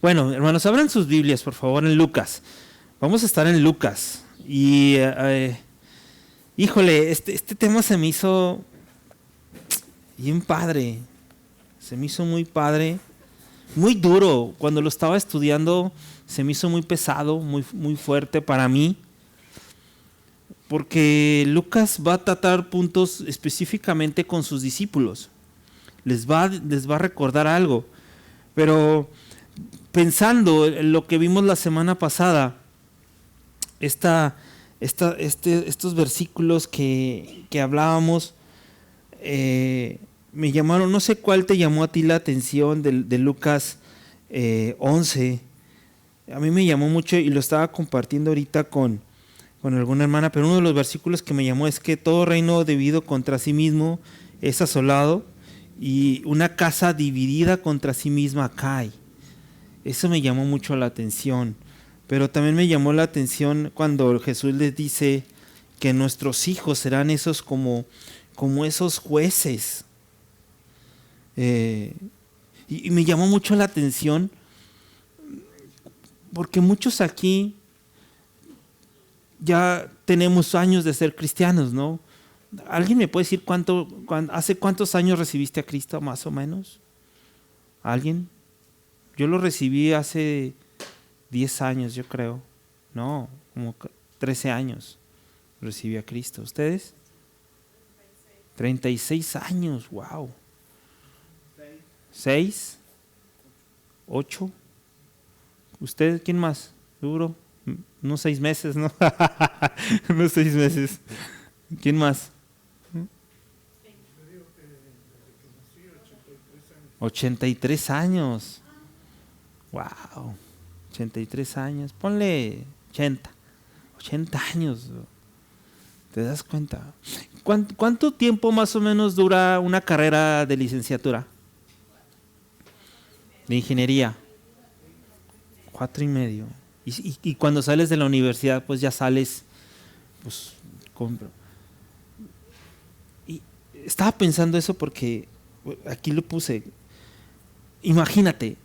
Bueno, hermanos, abran sus Biblias, por favor, en Lucas. Vamos a estar en Lucas. Y, híjole, este tema se me hizo bien padre. Se me hizo muy padre. Muy duro. Cuando lo estaba estudiando, se me hizo muy pesado, muy fuerte para mí. Porque Lucas va a tratar puntos específicamente con sus discípulos. Les va a recordar algo. Pero pensando en lo que vimos la semana pasada, estos versículos que hablábamos, me llamaron, no sé cuál te llamó a ti la atención de Lucas 11. A mí me llamó mucho y lo estaba compartiendo ahorita con alguna hermana, pero uno de los versículos que me llamó es que todo reino dividido contra sí mismo es asolado y una casa dividida contra sí misma cae. Eso me llamó mucho la atención, pero también me llamó la atención cuando Jesús les dice que nuestros hijos serán esos como esos jueces. Y me llamó mucho la atención porque muchos aquí ya tenemos años de ser cristianos, ¿no? ¿Alguien me puede decir hace cuántos años recibiste a Cristo más o menos? ¿Alguien? Yo lo recibí hace 10 años, yo creo. No, como 13 años recibí a Cristo. ¿Ustedes? 36 años, wow. 6, 8. ¿Usted quién más? ¿Seguro? Unos 6 meses, ¿no? Unos 6 meses. ¿Quién más? 83 años. Wow. 83 años. Ponle 80 años. ¿Te das cuenta? ¿Cuánto tiempo más o menos dura una carrera de licenciatura? De ingeniería. 4 y medio. Y cuando sales de la universidad, pues ya sales, pues, y estaba pensando eso porque aquí lo puse. Imagínate,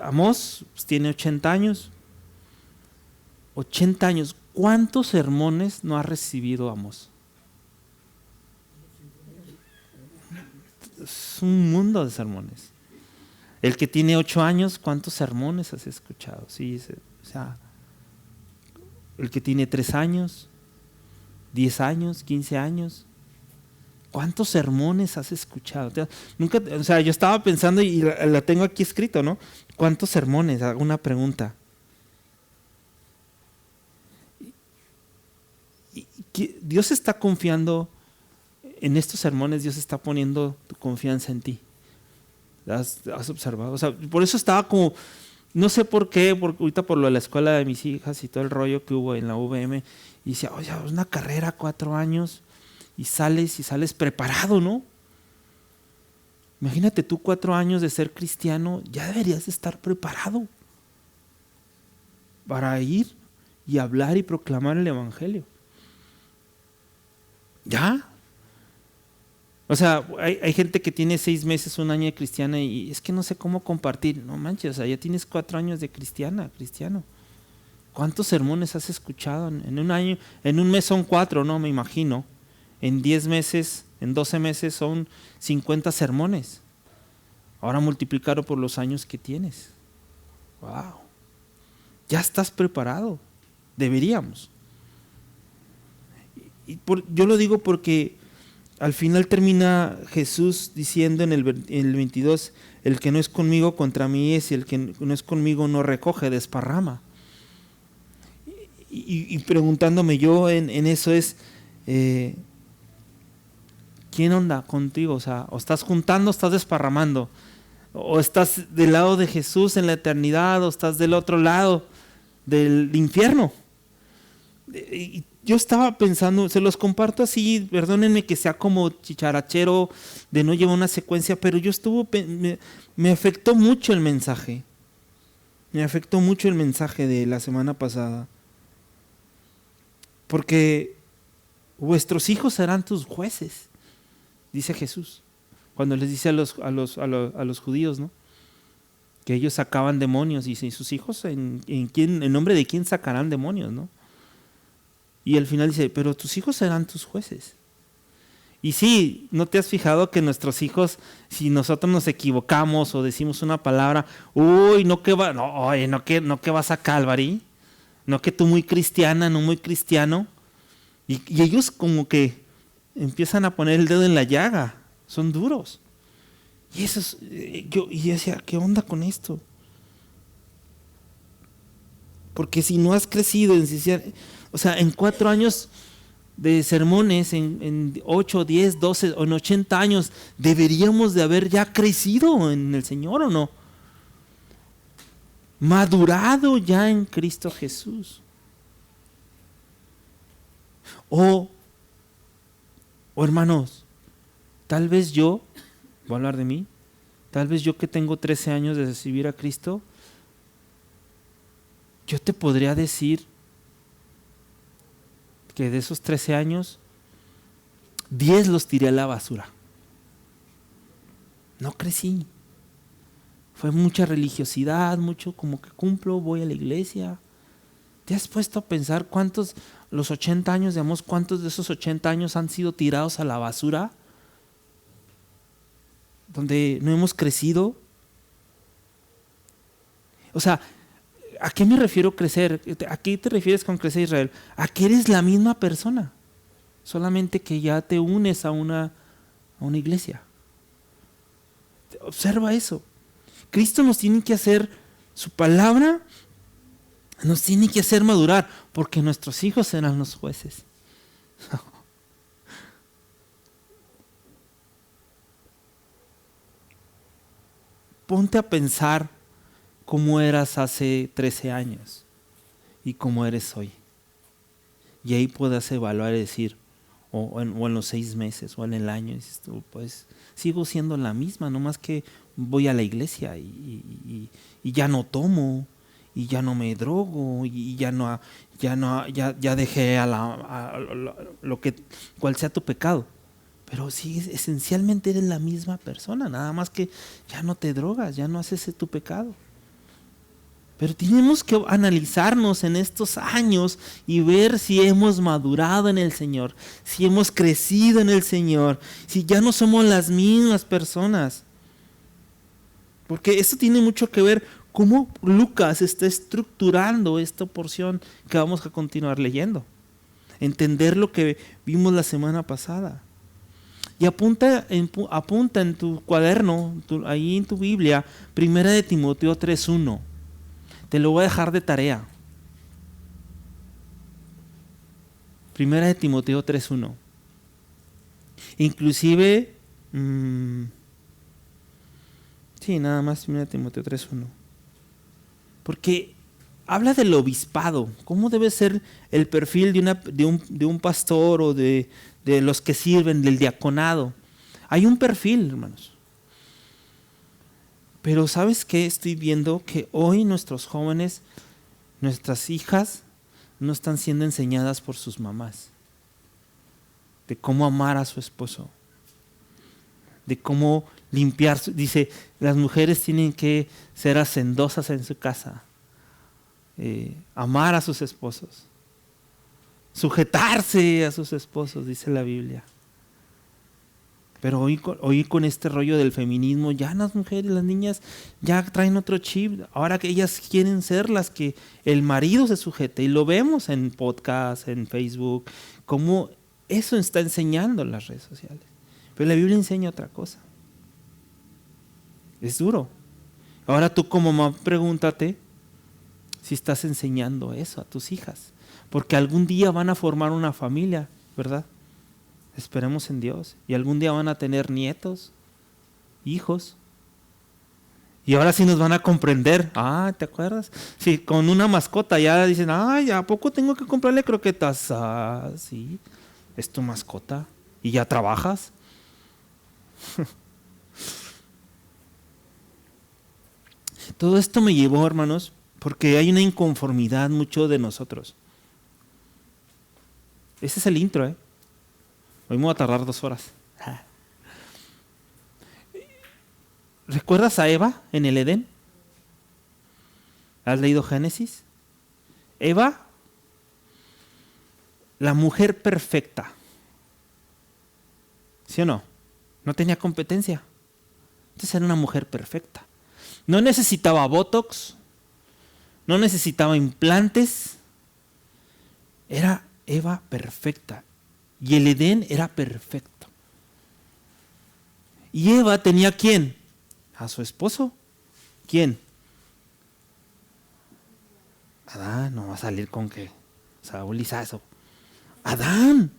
Amós pues, tiene 80 años. 80 años. ¿Cuántos sermones no ha recibido Amós? Es un mundo de sermones. El que tiene 8 años, ¿cuántos sermones has escuchado? Sí, o sea, el que tiene 3 años, 10 años, 15 años, ¿cuántos sermones has escuchado? Nunca, o sea, yo estaba pensando y la tengo aquí escrito, ¿no? ¿Cuántos sermones? Hago una pregunta. Dios está confiando en estos sermones, Dios está poniendo tu confianza en ti. ¿Has observado? O sea, por eso estaba como, no sé por qué, porque ahorita por lo de la escuela de mis hijas y todo el rollo que hubo en la UVM, y decía, oye, es una carrera 4 años y sales preparado, ¿no? Imagínate tú 4 años de ser cristiano, ya deberías de estar preparado para ir y hablar y proclamar el evangelio. ¿Ya? O sea, hay gente que tiene 6 meses, 1 año de cristiana y es que no sé cómo compartir. No manches, o sea, ya tienes 4 años de cristiano. ¿Cuántos sermones has escuchado? En un año, en un mes son 4, no me imagino. En 10 meses, en 12 meses son 50 sermones. Ahora multiplicarlo por los años que tienes. Wow. Ya estás preparado. Deberíamos. Yo lo digo porque al final termina Jesús diciendo en el 22, el que no es conmigo contra mí es, y el que no es conmigo no recoge, desparrama. Y preguntándome yo en eso es, ¿quién onda contigo? O sea, o estás juntando o estás desparramando, o estás del lado de Jesús en la eternidad, o estás del otro lado del infierno. Y yo estaba pensando, se los comparto así, perdónenme que sea como chicharachero de no llevar una secuencia, pero me afectó mucho el mensaje. Me afectó mucho el mensaje de la semana pasada. Porque vuestros hijos serán tus jueces, dice Jesús, cuando les dice a los judíos, ¿no? que ellos sacaban demonios, y sus hijos, ¿en nombre de quién sacarán demonios, no? Y al final dice, pero tus hijos serán tus jueces. Y sí, ¿no te has fijado que nuestros hijos, si nosotros nos equivocamos o decimos una palabra, uy, no que va, no, oye, no que vas a Calvary, no que tú muy cristiana, no muy cristiano, y ellos como que empiezan a poner el dedo en la llaga, son duros. Y eso es, yo decía, ¿qué onda con esto? Porque si no has crecido, o sea, en 4 años de sermones, en 8, 10, 12 o en 80 años, deberíamos de haber ya crecido en el Señor, ¿o no? Madurado ya en Cristo Jesús. O hermanos, tal vez yo, voy a hablar de mí, tal vez yo que tengo 13 años de recibir a Cristo, yo te podría decir que de esos 13 años, 10 los tiré a la basura. No crecí. Fue mucha religiosidad, mucho como que cumplo, voy a la iglesia. ¿Te has puesto a pensar los 80 años, digamos, cuántos de esos 80 años han sido tirados a la basura? Donde no hemos crecido. O sea, ¿a qué me refiero crecer? ¿A qué te refieres con crecer, Israel? A que eres la misma persona, solamente que ya te unes a una iglesia. Observa eso. Cristo nos tiene que hacer, su palabra nos tiene que hacer madurar, porque nuestros hijos serán los jueces. Ponte a pensar cómo eras hace 13 años y cómo eres hoy. Y ahí puedas evaluar y decir, o en los 6 meses o en el año, dices tú, pues sigo siendo la misma, nomás que voy a la iglesia y ya no tomo, y ya no me drogo, y ya dejé cual sea tu pecado. Pero sí, esencialmente eres la misma persona, nada más que ya no te drogas, ya no haces tu pecado. Pero tenemos que analizarnos en estos años y ver si hemos madurado en el Señor, si hemos crecido en el Señor, si ya no somos las mismas personas. Porque eso tiene mucho que ver cómo Lucas está estructurando esta porción que vamos a continuar leyendo. Entender lo que vimos la semana pasada. Y apunta en tu cuaderno, ahí en tu Biblia, 1 de Timoteo 3:1. Te lo voy a dejar de tarea. 1 de Timoteo 3:1. Inclusive, sí, nada más 1 de Timoteo 3:1. Porque habla del obispado. ¿Cómo debe ser el perfil de un pastor o de los que sirven, del diaconado? Hay un perfil, hermanos. Pero ¿sabes qué? Estoy viendo que hoy nuestros jóvenes, nuestras hijas, no están siendo enseñadas por sus mamás. De cómo amar a su esposo. De cómo limpiar. Dice, las mujeres tienen que ser hacendosas en su casa. Amar a sus esposos. Sujetarse a sus esposos, dice la Biblia. Pero hoy con este rollo del feminismo, ya las mujeres, las niñas, ya traen otro chip. Ahora que ellas quieren ser las que el marido se sujete. Y lo vemos en podcast, en Facebook, cómo eso está enseñando en las redes sociales. Pero la Biblia enseña otra cosa. Es duro. Ahora tú como mamá pregúntate si estás enseñando eso a tus hijas. Porque algún día van a formar una familia, ¿verdad? Esperemos en Dios. Y algún día van a tener nietos, hijos. Y ahora sí nos van a comprender. Ah, ¿te acuerdas? Sí, con una mascota ya dicen, ay, ¿a poco tengo que comprarle croquetas? Ah, sí, es tu mascota. ¿Y ya trabajas? Todo esto me llevó, hermanos, porque hay una inconformidad mucho de nosotros. Ese es el intro, ¿eh? Hoy me voy a tardar 2 horas. ¿Recuerdas a Eva en el Edén? ¿Has leído Génesis? Eva, la mujer perfecta. ¿Sí o no? No tenía competencia. Entonces era una mujer perfecta. No necesitaba botox, no necesitaba implantes. Era Eva perfecta. Y el Edén era perfecto. Y Eva tenía ¿quién? A su esposo. ¿Quién? Adán. No va a salir con que Saúl y Saso. Adán.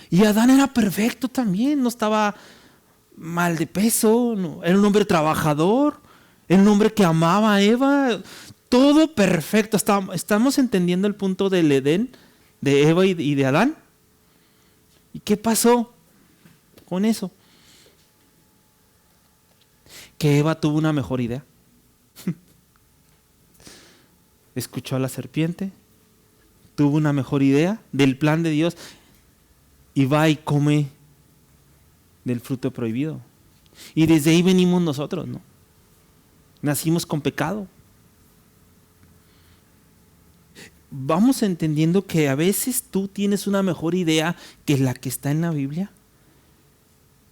Y Adán era perfecto también. No estaba mal de peso. No. Era un hombre trabajador. Era un hombre que amaba a Eva. Todo perfecto. ¿Estamos entendiendo el punto del Edén? De Eva y de Adán. ¿Y qué pasó con eso? Que Eva tuvo una mejor idea. Escuchó a la serpiente, tuvo una mejor idea del plan de Dios y va y come del fruto prohibido. Y desde ahí venimos nosotros, ¿no? Nacimos con pecado. Vamos entendiendo que a veces tú tienes una mejor idea que la que está en la Biblia.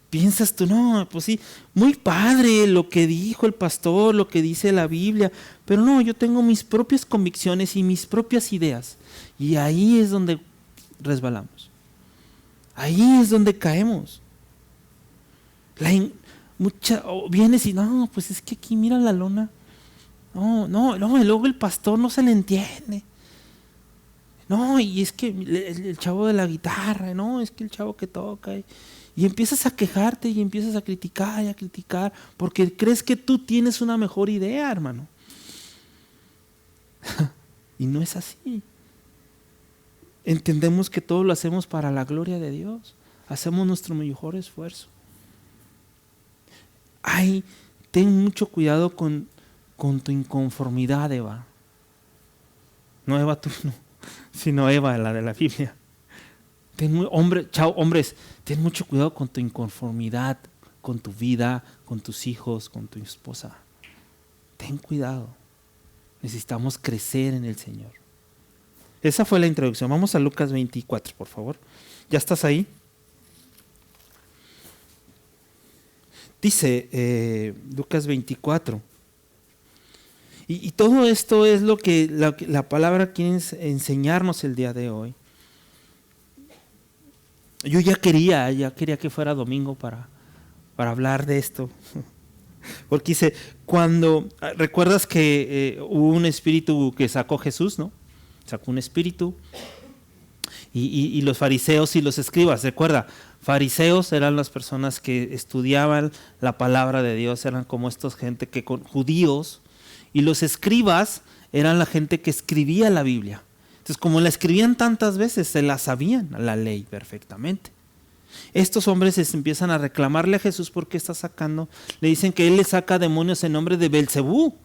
Piensas tú, no, pues sí, muy padre lo que dijo el pastor, lo que dice la Biblia, pero no, yo tengo mis propias convicciones y mis propias ideas. Y ahí es donde resbalamos. Ahí es donde caemos. Vienes y no, pues es que aquí mira la lona. No, y luego el pastor no se le entiende. No, y es que el chavo de la guitarra, no, es que el chavo que toca. Y empiezas a quejarte y empiezas a criticar, porque crees que tú tienes una mejor idea, hermano. Y no es así. Entendemos que todo lo hacemos para la gloria de Dios. Hacemos nuestro mejor esfuerzo. Ten mucho cuidado con tu inconformidad, Eva. No Eva tú, no, sino Eva, la de la Biblia. Hombres, ten mucho cuidado con tu inconformidad, con tu vida, con tus hijos, con tu esposa. Ten cuidado. Necesitamos crecer en el Señor. Esa fue la introducción. Vamos a Lucas 24, por favor. ¿Ya estás ahí? Dice Lucas 24. Y todo esto es lo que la palabra quiere enseñarnos el día de hoy. Yo ya quería que fuera domingo para hablar de esto. Porque dice, recuerdas que hubo un espíritu que sacó Jesús, ¿no? Sacó un espíritu. Y los fariseos y los escribas, recuerda, fariseos eran las personas que estudiaban la palabra de Dios, eran como estos gente judíos, y los escribas eran la gente que escribía la Biblia. Entonces, como la escribían tantas veces, se la sabían la ley perfectamente. Estos hombres empiezan a reclamarle a Jesús por qué está sacando. Le dicen que él le saca demonios en nombre de Belcebú.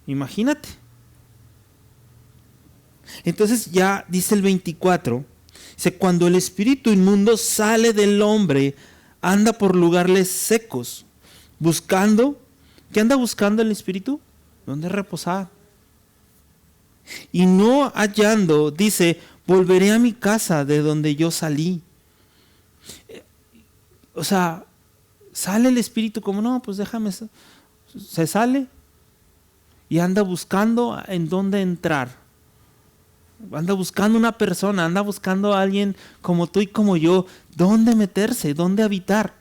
Imagínate. Entonces ya dice el 24, dice, cuando el espíritu inmundo sale del hombre, anda por lugares secos, buscando. ¿Qué anda buscando el espíritu? ¿Dónde reposar? Y no hallando, dice, volveré a mi casa de donde yo salí. O sea, sale el espíritu como, no, pues déjame, se sale y anda buscando en dónde entrar. Anda buscando una persona, anda buscando a alguien como tú y como yo, dónde meterse, dónde habitar.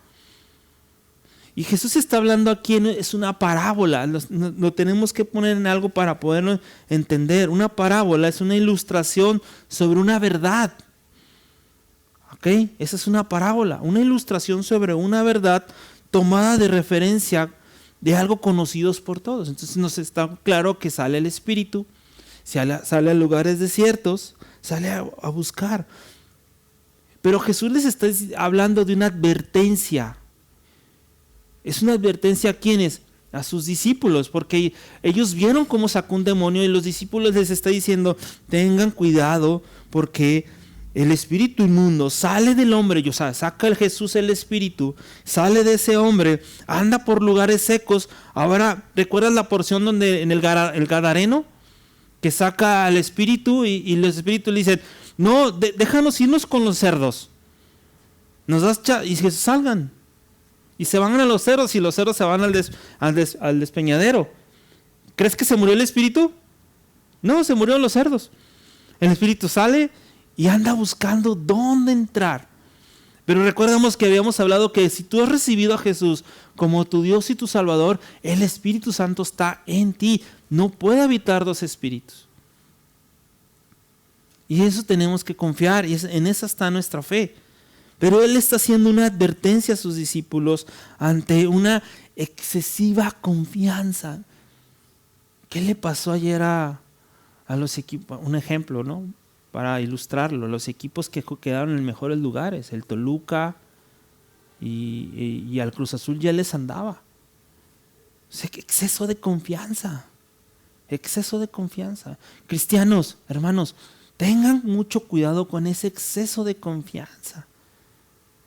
Y Jesús está hablando aquí, es una parábola, lo tenemos que poner en algo para poderlo entender. Una parábola es una ilustración sobre una verdad. ¿Ok? Esa es una parábola, una ilustración sobre una verdad tomada de referencia de algo conocidos por todos. Entonces nos está claro que sale el espíritu, sale a lugares desiertos, sale a buscar. Pero Jesús les está hablando de una advertencia. Es una advertencia a ¿quiénes? A sus discípulos, porque ellos vieron cómo sacó un demonio y los discípulos les está diciendo, tengan cuidado porque el espíritu inmundo sale del hombre, o sea, saca el Jesús el espíritu, sale de ese hombre, anda por lugares secos. Ahora, ¿recuerdas la porción donde en el Gadareno? Que saca al espíritu y los espíritus le dicen, no, déjanos irnos con los cerdos. Nos das y que salgan. Y se van a los cerdos y los cerdos se van al despeñadero. ¿Crees que se murió el espíritu? No, se murieron los cerdos. El espíritu sale y anda buscando dónde entrar. Pero recordemos que habíamos hablado que si tú has recibido a Jesús como tu Dios y tu Salvador, el Espíritu Santo está en ti. No puede habitar dos espíritus. Y eso tenemos que confiar, y en esa está nuestra fe. Pero Él está haciendo una advertencia a sus discípulos ante una excesiva confianza. ¿Qué le pasó ayer a los equipos? Un ejemplo, ¿no? Para ilustrarlo, los equipos que quedaron en mejores lugares, el Toluca y al Cruz Azul ya les andaba. O sea, exceso de confianza, exceso de confianza. Cristianos, hermanos, tengan mucho cuidado con ese exceso de confianza.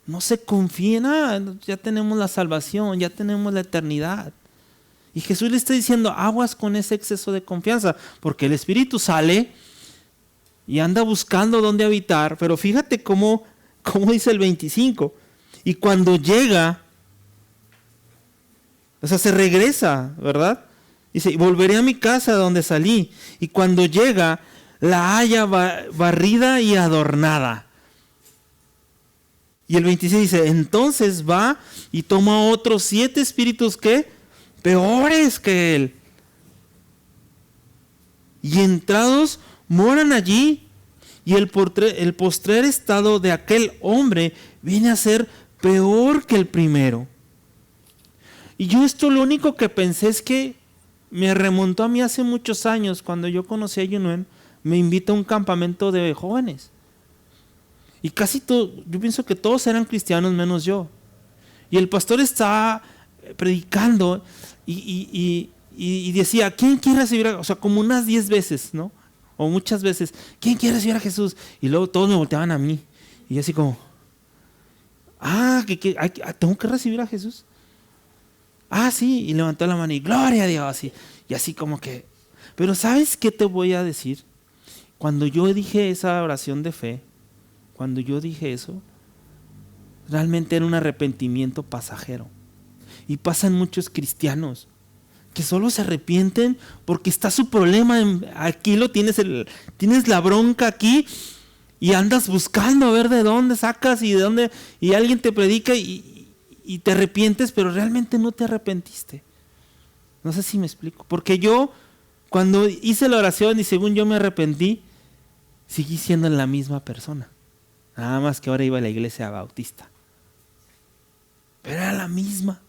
No se confíen, ya tenemos la salvación, ya tenemos la eternidad. Y Jesús le está diciendo, aguas con ese exceso de confianza, porque el Espíritu sale y anda buscando dónde habitar, pero fíjate cómo dice el 25. Y cuando llega, o sea, se regresa, ¿verdad? Dice, volveré a mi casa de donde salí. Y cuando llega, la halla barrida y adornada. Y el 26 dice, entonces va y toma otros 7 espíritus que peores que él. Y entrados moran allí, y el postrer estado de aquel hombre viene a ser peor que el primero. Y yo esto lo único que pensé es que me remontó a mí hace muchos años, cuando yo conocí a Yunuen, me invita a un campamento de jóvenes. Y casi todo, yo pienso que todos eran cristianos menos yo. Y el pastor estaba predicando y decía, ¿quién quiere recibir a Jesús? O sea, como unas 10 veces, ¿no? O muchas veces, ¿quién quiere recibir a Jesús? Y luego todos me volteaban a mí. Y yo así como, ¿tengo que recibir a Jesús? Sí. Y levantó la mano y gloria a Dios. Y así como que, pero ¿sabes qué te voy a decir? Cuando yo dije esa oración de fe, cuando yo dije eso, realmente era un arrepentimiento pasajero. Y pasan muchos cristianos que solo se arrepienten porque está su problema. Aquí lo tienes, tienes la bronca aquí y andas buscando a ver de dónde sacas y de dónde, y alguien te predica y te arrepientes, pero realmente no te arrepentiste. No sé si me explico. Porque yo, cuando hice la oración y según yo me arrepentí, seguí siendo la misma persona. Nada más que ahora iba a la iglesia bautista. Pero era la misma.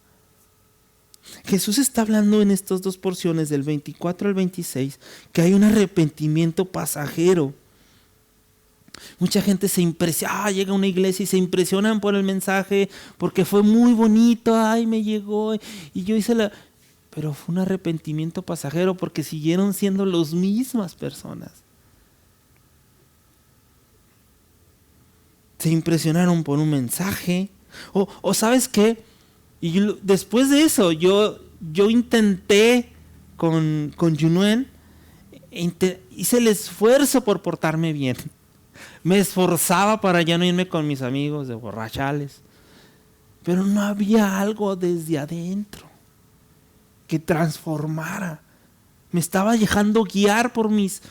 Jesús está hablando en estas dos porciones, del 24 al 26, que hay un arrepentimiento pasajero. Mucha gente se impresiona, llega a una iglesia y se impresionan por el mensaje, porque fue muy bonito, me llegó, y yo hice pero fue un arrepentimiento pasajero, porque siguieron siendo las mismas personas. Se impresionaron por un mensaje, o ¿sabes qué? Y después de eso, yo intenté con Yunuen, hice el esfuerzo por portarme bien. Me esforzaba para ya no irme con mis amigos de borrachales. Pero no había algo desde adentro que transformara. Me estaba dejando guiar por mis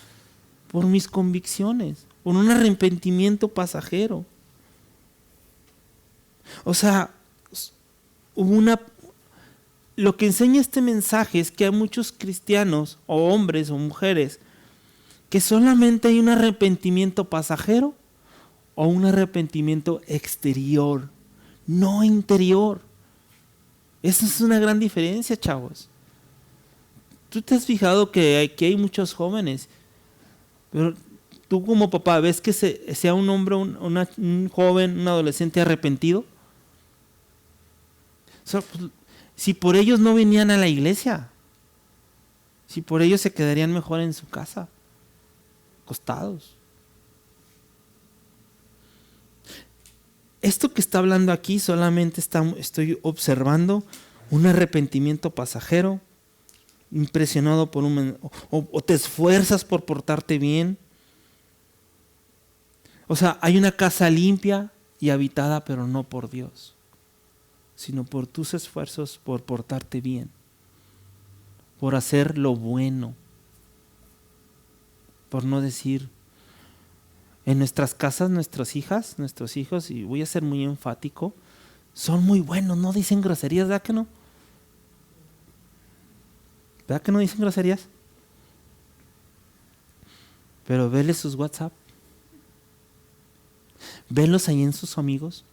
convicciones, por un arrepentimiento pasajero. O sea, lo que enseña este mensaje es que hay muchos cristianos, o hombres o mujeres, que solamente hay un arrepentimiento pasajero o un arrepentimiento exterior, no interior. Esa es una gran diferencia, chavos. Tú te has fijado que aquí hay muchos jóvenes, pero tú como papá ves que sea un hombre, un joven, un adolescente arrepentido. O sea, pues, si por ellos no venían a la iglesia, si por ellos se quedarían mejor en su casa, acostados. esto que está hablando aquí solamente estoy observando un arrepentimiento pasajero, impresionado por o te esfuerzas por portarte bien. O sea, hay una casa limpia y habitada, pero no por Dios, sino por tus esfuerzos por portarte bien, por hacer lo bueno, por no decir, en nuestras casas, nuestras hijas, nuestros hijos, y voy a ser muy enfático, son muy buenos, no dicen groserías, ¿verdad que no? ¿Verdad que no dicen groserías? Pero vele sus WhatsApp, venlos ahí en sus amigos,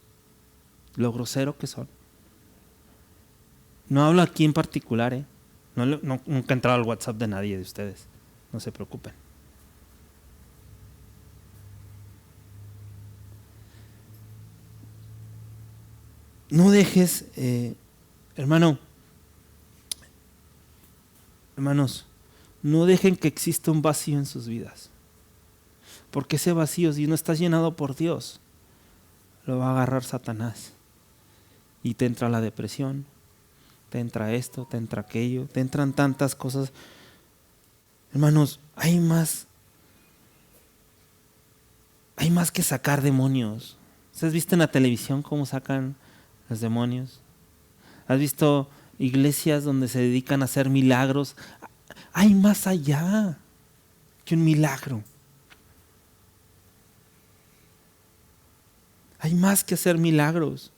lo grosero que son. No hablo aquí en particular, nunca he entrado al WhatsApp de nadie de ustedes, no se preocupen. No dejes, hermanos, no dejen que exista un vacío en sus vidas. Porque ese vacío, si no estás llenado por Dios, lo va a agarrar Satanás. Y te entra la depresión, te entra esto, te entra aquello, te entran tantas cosas. Hermanos, hay más que sacar demonios. ¿Has visto en la televisión cómo sacan los demonios? ¿Has visto iglesias donde se dedican a hacer milagros? Hay más allá que un milagro. Hay más que hacer milagros.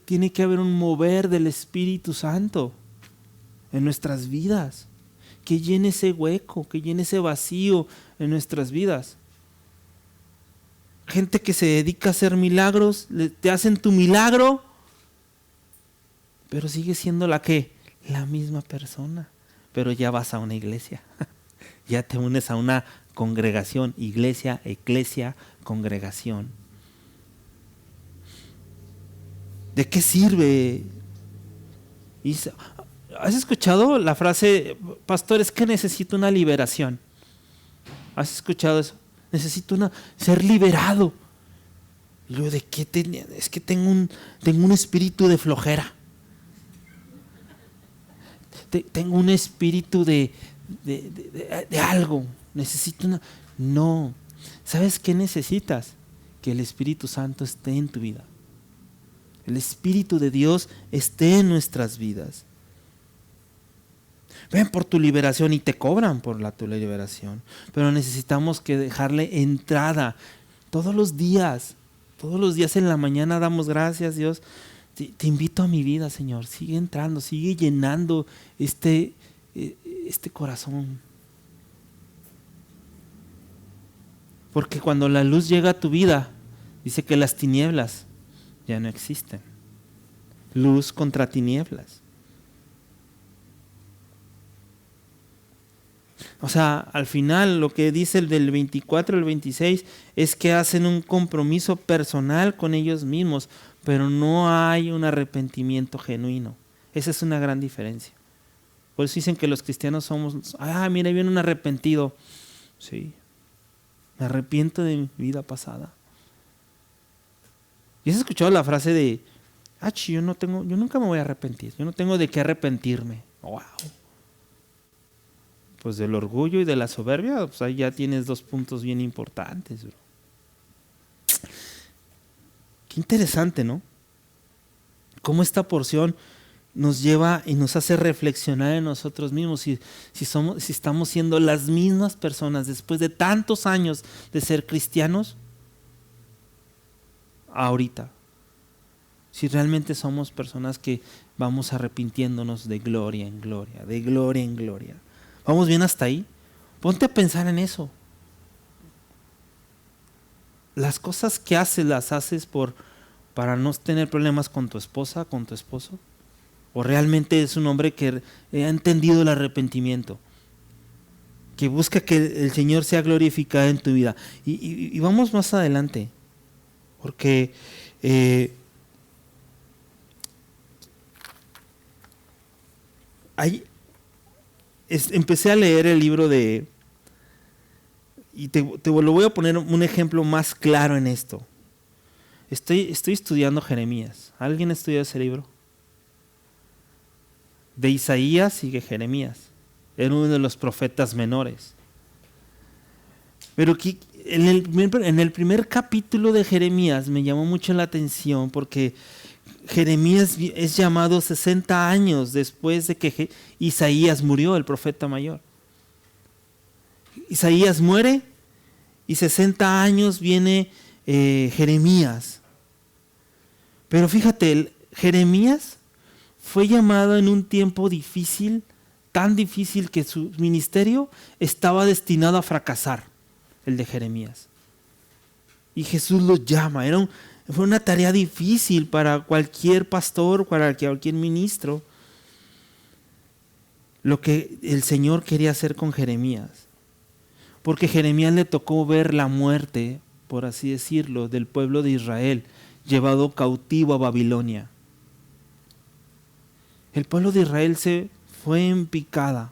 Tiene que haber un mover del Espíritu Santo en nuestras vidas, que llene ese hueco, que llene ese vacío en nuestras vidas. Gente que se dedica a hacer milagros, te hacen tu milagro, pero sigue siendo la misma persona, pero ya vas a una iglesia, ya te unes a una congregación, iglesia, eclesia, congregación. ¿De qué sirve? ¿Has escuchado la frase, pastor, es que necesito una liberación? ¿Has escuchado eso? Necesito ser liberado. Y luego, ¿de qué es que tengo un espíritu de flojera. Tengo un espíritu de algo. Necesito No. ¿Sabes qué necesitas? Que el Espíritu Santo esté en tu vida. El Espíritu de Dios esté en nuestras vidas. Ven por tu liberación y te cobran por tu liberación. Pero necesitamos que dejarle entrada todos los días. Todos los días en la mañana damos gracias, Dios. Te invito a mi vida, Señor. Sigue entrando, sigue llenando este corazón. Porque cuando la luz llega a tu vida, dice que las tinieblas ya no existen. Luz contra tinieblas. O sea, al final lo que dice el del 24 al 26 es que hacen un compromiso personal con ellos mismos, pero no hay un arrepentimiento genuino. Esa es una gran diferencia. Por eso dicen que los cristianos somos, mira, viene un arrepentido. Sí, me arrepiento de mi vida pasada. ¿Y has escuchado la frase de, yo nunca me voy a arrepentir, yo no tengo de qué arrepentirme? Wow. Pues del orgullo y de la soberbia, pues ahí ya tienes 2 puntos bien importantes, bro. Qué interesante, ¿no? Cómo esta porción nos lleva y nos hace reflexionar en nosotros mismos si estamos siendo las mismas personas después de tantos años de ser cristianos ahorita. Si realmente somos personas que vamos arrepintiéndonos de gloria en gloria, de gloria en gloria. ¿Vamos bien hasta ahí? Ponte a pensar en eso. Las cosas que haces, las haces para no tener problemas con tu esposa, con tu esposo. ¿O realmente es un hombre que ha entendido el arrepentimiento? Que busca que el Señor sea glorificado en tu vida. Y vamos más adelante. Porque empecé a leer el libro Y te lo voy a poner un ejemplo más claro en esto. Estoy estudiando Jeremías. ¿Alguien estudia ese libro? De Isaías sigue Jeremías. Era uno de los profetas menores. Pero en el primer capítulo de Jeremías me llamó mucho la atención porque Jeremías es llamado 60 años después de que Isaías murió, el profeta mayor. Isaías muere y 60 años viene Jeremías. Pero fíjate, Jeremías fue llamado en un tiempo difícil, tan difícil que su ministerio estaba destinado a fracasar, el de Jeremías. Y Jesús lo llama. Fue una tarea difícil para cualquier pastor, para cualquier ministro, lo que el Señor quería hacer con Jeremías. Porque Jeremías le tocó ver la muerte, por así decirlo, del pueblo de Israel, llevado cautivo a Babilonia. El pueblo de Israel se fue en picada.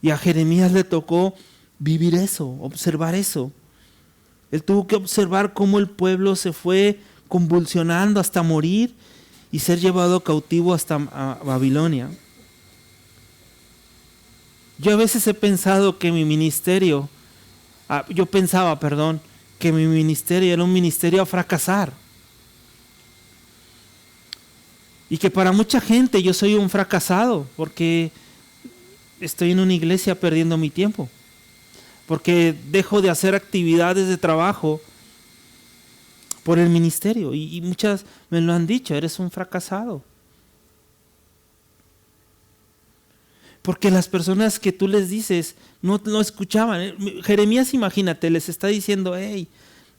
Y a Jeremías le tocó vivir eso, observar eso. Él tuvo que observar cómo el pueblo se fue convulsionando hasta morir y ser llevado cautivo hasta Babilonia. Yo a veces he pensado que mi ministerio, que mi ministerio era un ministerio a fracasar. Y que para mucha gente yo soy un fracasado porque estoy en una iglesia perdiendo mi tiempo. Porque dejo de hacer actividades de trabajo por el ministerio. Y muchas me lo han dicho, eres un fracasado. Porque las personas que tú les dices no escuchaban. Jeremías, imagínate, les está diciendo, hey,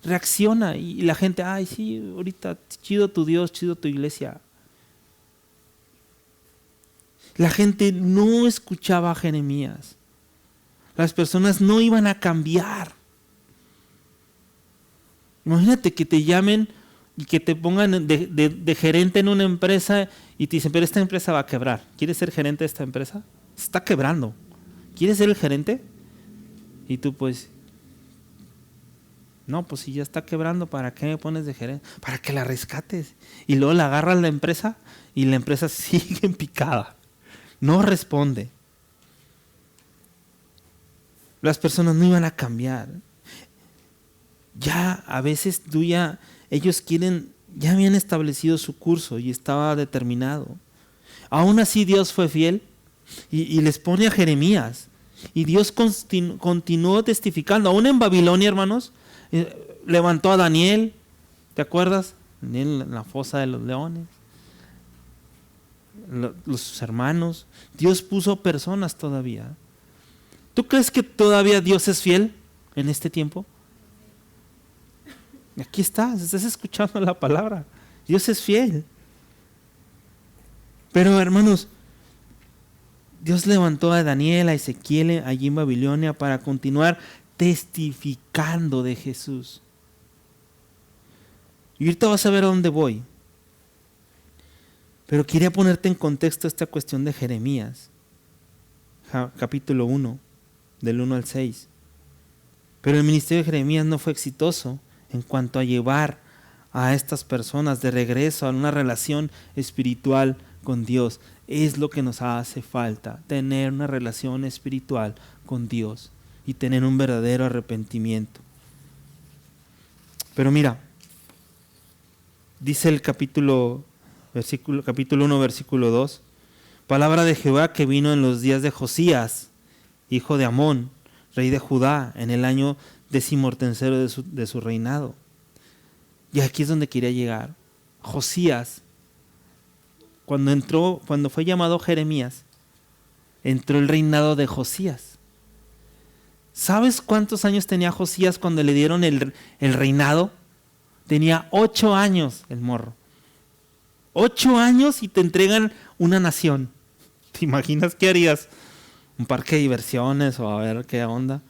reacciona. Y la gente, ay, sí, ahorita, chido tu Dios, chido tu iglesia. La gente no escuchaba a Jeremías. Las personas no iban a cambiar. Imagínate que te llamen y que te pongan de gerente en una empresa y te dicen, pero esta empresa va a quebrar. ¿Quieres ser gerente de esta empresa? Se está quebrando. ¿Quieres ser el gerente? Y tú pues, no, pues si ya está quebrando, ¿para qué me pones de gerente? Para que la rescates. Y luego la agarras la empresa y la empresa sigue en picada. No responde. Las personas no iban a cambiar. Ya a veces ellos ya habían establecido su curso y estaba determinado. Aún así Dios fue fiel y les pone a Jeremías. Y Dios continuó testificando. Aún en Babilonia, hermanos, levantó a Daniel. ¿Te acuerdas? Daniel en la fosa de los leones. Los hermanos. Dios puso personas todavía. ¿Tú crees que todavía Dios es fiel en este tiempo? Aquí estás escuchando la palabra. Dios es fiel. Pero hermanos, Dios levantó a Daniel, a Ezequiel allí en Babilonia para continuar testificando de Jesús. Y ahorita vas a ver a dónde voy. Pero quería ponerte en contexto esta cuestión de Jeremías. Capítulo 1, del 1 al 6. Pero el ministerio de Jeremías no fue exitoso en cuanto a llevar a estas personas de regreso a una relación espiritual con Dios. Es lo que nos hace falta, tener una relación espiritual con Dios y tener un verdadero arrepentimiento. Pero mira, dice el capítulo 1, versículo 2, palabra de Jehová que vino en los días de Josías, hijo de Amón, rey de Judá, en el año 13º de su reinado. Y aquí es donde quería llegar. Josías, cuando fue llamado Jeremías, entró el reinado de Josías. ¿Sabes cuántos años tenía Josías cuando le dieron el reinado? Tenía 8 años el morro. 8 años y te entregan una nación. ¿Te imaginas qué harías? Un parque de diversiones o a ver qué onda.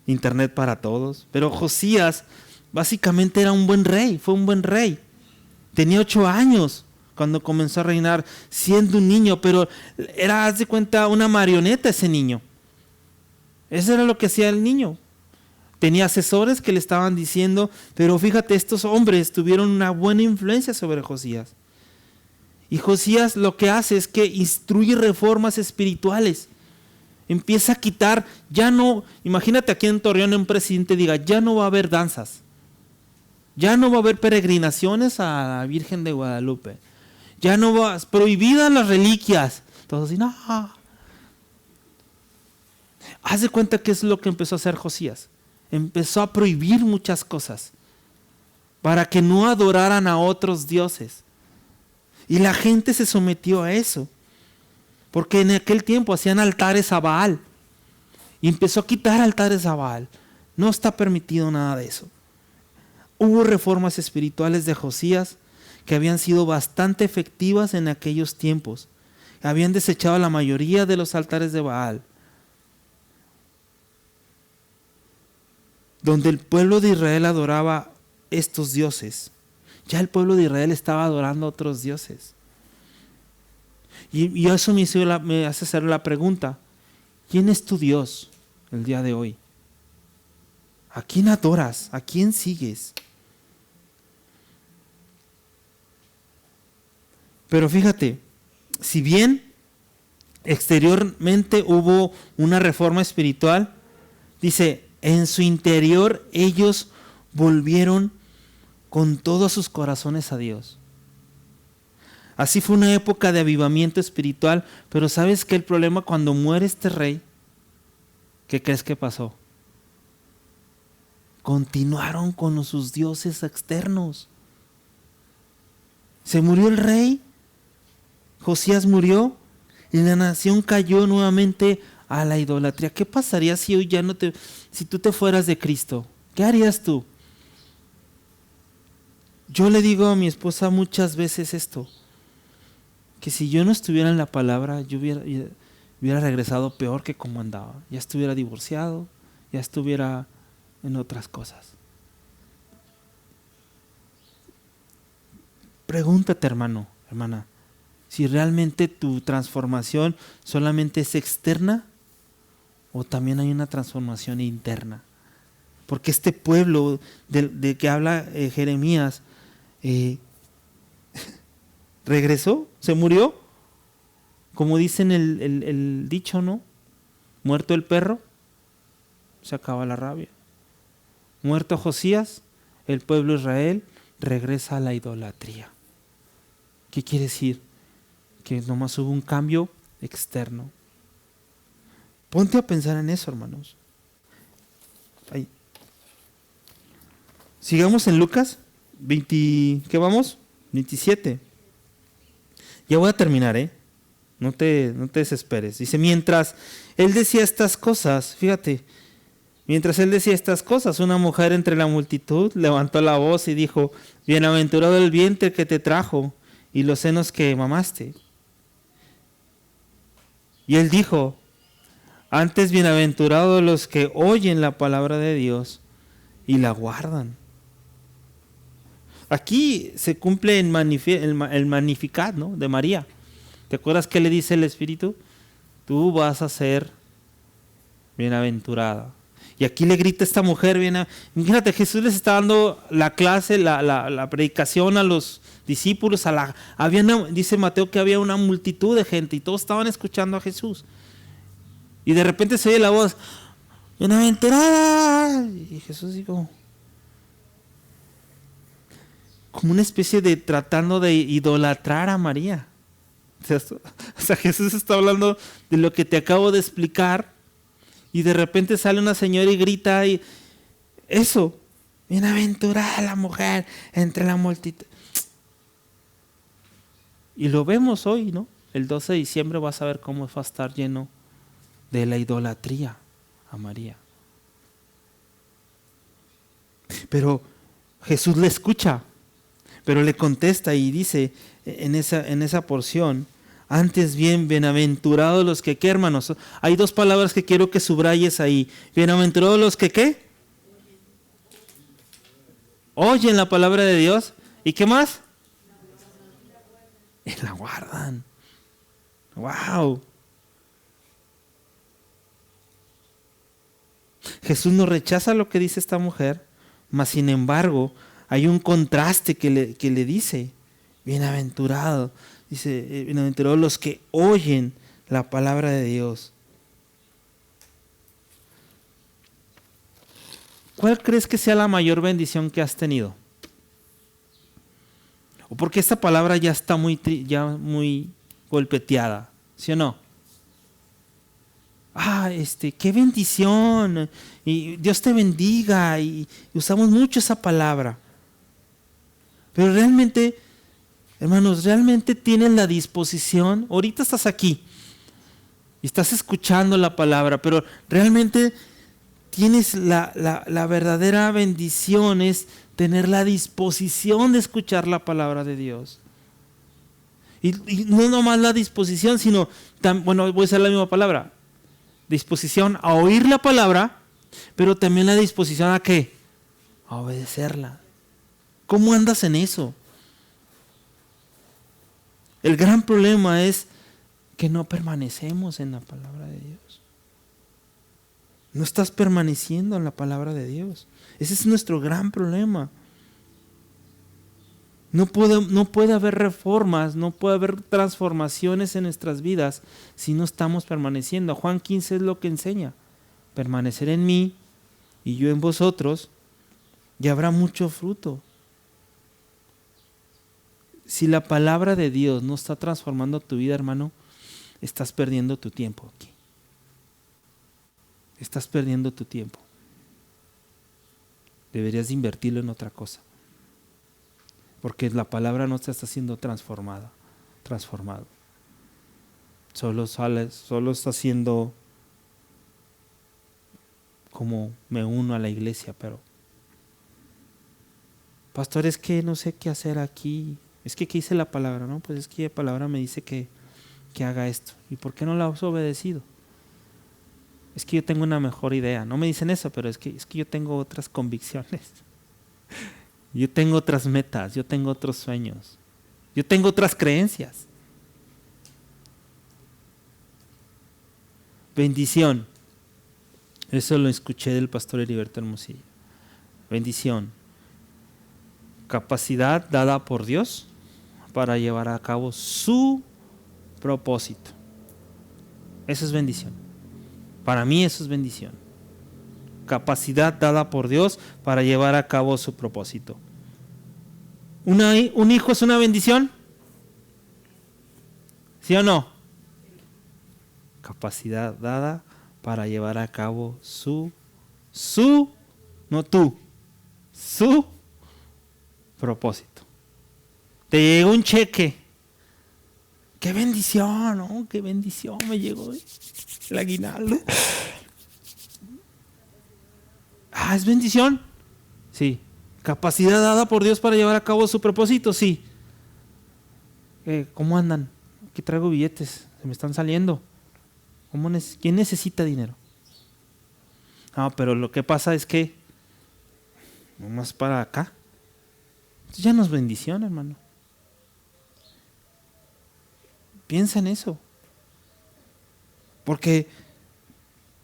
Internet para todos. Pero Josías básicamente era un buen rey, fue un buen rey. Tenía 8 años cuando comenzó a reinar, siendo un niño, pero era, haz de cuenta, una marioneta ese niño. Eso era lo que hacía el niño. tenía asesores que le estaban diciendo, pero fíjate, estos hombres tuvieron una buena influencia sobre Josías. Y Josías lo que hace es que instruye reformas espirituales. Empieza a quitar, ya no, imagínate aquí en Torreón un presidente diga, ya no va a haber danzas, ya no va a haber peregrinaciones a la Virgen de Guadalupe, ya no va, prohibidas las reliquias. Todos dicen, no. Haz de cuenta que es lo que empezó a hacer Josías. Empezó a prohibir muchas cosas para que no adoraran a otros dioses. Y la gente se sometió a eso. Porque en aquel tiempo hacían altares a Baal. Y empezó a quitar altares a Baal. No está permitido nada de eso. Hubo reformas espirituales de Josías que habían sido bastante efectivas en aquellos tiempos. Habían desechado la mayoría de los altares de Baal. Donde el pueblo de Israel adoraba estos dioses. Ya el pueblo de Israel estaba adorando a otros dioses. Y eso me hace hacer la pregunta, ¿quién es tu Dios el día de hoy? ¿A quién adoras? ¿A quién sigues? Pero fíjate, si bien exteriormente hubo una reforma espiritual, dice, en su interior ellos volvieron con todos sus corazones a Dios. Así fue una época de avivamiento espiritual, pero ¿sabes qué? El problema cuando muere este rey, ¿qué crees que pasó? Continuaron con sus dioses externos. Se murió el rey, Josías murió y la nación cayó nuevamente a la idolatría. ¿Qué pasaría si hoy si tú te fueras de Cristo? ¿Qué harías tú? Yo le digo a mi esposa muchas veces esto, que si yo no estuviera en la palabra, yo hubiera regresado peor que como andaba. Ya estuviera divorciado, ya estuviera en otras cosas. Pregúntate, hermano, hermana, si realmente tu transformación solamente es externa o también hay una transformación interna. Porque este pueblo de que habla Jeremías regresó, se murió, como dicen el dicho, ¿no? Muerto el perro, se acaba la rabia. Muerto Josías, el pueblo de Israel regresa a la idolatría. ¿Qué quiere decir? Que nomás hubo un cambio externo. Ponte a pensar en eso, hermanos. Ahí. Sigamos en Lucas 20, ¿qué vamos? 27. Ya voy a terminar, no te desesperes. Dice, mientras él decía estas cosas, fíjate, mientras él decía estas cosas, una mujer entre la multitud levantó la voz y dijo, bienaventurado el vientre que te trajo y los senos que mamaste. Y él dijo, antes bienaventurados los que oyen la palabra de Dios y la guardan. Aquí se cumple el Magnificat, ¿no? De María. ¿Te acuerdas qué le dice el Espíritu? Tú vas a ser bienaventurada. Y aquí le grita esta mujer, fíjate, Jesús les está dando la clase, la predicación a los discípulos. Dice Mateo que había una multitud de gente y todos estaban escuchando a Jesús. Y de repente se oye la voz, bienaventurada. Y Jesús dijo, como una especie de tratando de idolatrar a María. O sea, Jesús está hablando de lo que te acabo de explicar y de repente sale una señora y grita y eso, bienaventurada la mujer entre la multitud. Y lo vemos hoy, ¿no? El 12 de diciembre vas a ver cómo va a estar lleno de la idolatría a María. Pero Jesús le escucha, pero le contesta y dice en esa porción, antes bien, bienaventurados los que, ¿qué, hermanos? Hay dos palabras que quiero que subrayes ahí. Bienaventurados los que, ¿qué? Oyen la palabra de Dios. ¿Y qué más? Y la guardan. ¡Wow! Jesús no rechaza lo que dice esta mujer, mas sin embargo hay un contraste que le dice, bienaventurado, dice, bienaventurados los que oyen la palabra de Dios. ¿Cuál crees que sea la mayor bendición que has tenido? ¿O porque esta palabra ya está muy golpeteada? ¿Sí o no? Qué bendición, y Dios te bendiga, y usamos mucho esa palabra. Pero realmente, hermanos, realmente tienes la disposición. Ahorita estás aquí y estás escuchando la palabra, pero realmente tienes la verdadera bendición es tener la disposición de escuchar la palabra de Dios. Y no nomás la disposición, sino, voy a usar la misma palabra, disposición a oír la palabra, pero también la disposición a ¿qué? A obedecerla. ¿Cómo andas en eso? El gran problema es que no permanecemos en la palabra de Dios. No estás permaneciendo en la palabra de Dios. Ese es nuestro gran problema. No puede haber reformas, no puede haber transformaciones en nuestras vidas si no estamos permaneciendo. Juan 15 es lo que enseña. Permanecer en mí y yo en vosotros, y habrá mucho fruto. Si la palabra de Dios no está transformando tu vida, hermano, estás perdiendo tu tiempo aquí. Estás perdiendo tu tiempo. Deberías invertirlo en otra cosa. Porque la palabra no se está siendo transformado. Solo está siendo como me uno a la iglesia, pero pastor, es que no sé qué hacer aquí. Es que ¿qué dice la palabra? No, pues es que la palabra me dice que haga esto. ¿Y por qué no la has obedecido? Es que yo tengo una mejor idea. No me dicen eso, pero es que yo tengo otras convicciones. Yo tengo otras metas, yo tengo otros sueños, yo tengo otras creencias. Bendición. Eso lo escuché del pastor Heriberto Hermosillo. Bendición. Capacidad dada por Dios para llevar a cabo su propósito. Eso es bendición. Para mí eso es bendición. Capacidad dada por Dios para llevar a cabo su propósito. ¿Un hijo es una bendición? ¿Sí o no? Capacidad dada para llevar a cabo su propósito. Te llegó un cheque. ¡Qué bendición! ¿No? ¡Qué bendición me llegó el aguinaldo! ¿Es bendición? Sí. ¿Capacidad dada por Dios para llevar a cabo su propósito? Sí. ¿Cómo andan? Aquí traigo billetes, se me están saliendo. ¿Quién necesita dinero? No, pero lo que pasa es que nomás para acá. Esto ya no es bendición, hermano. Piensa en eso. Porque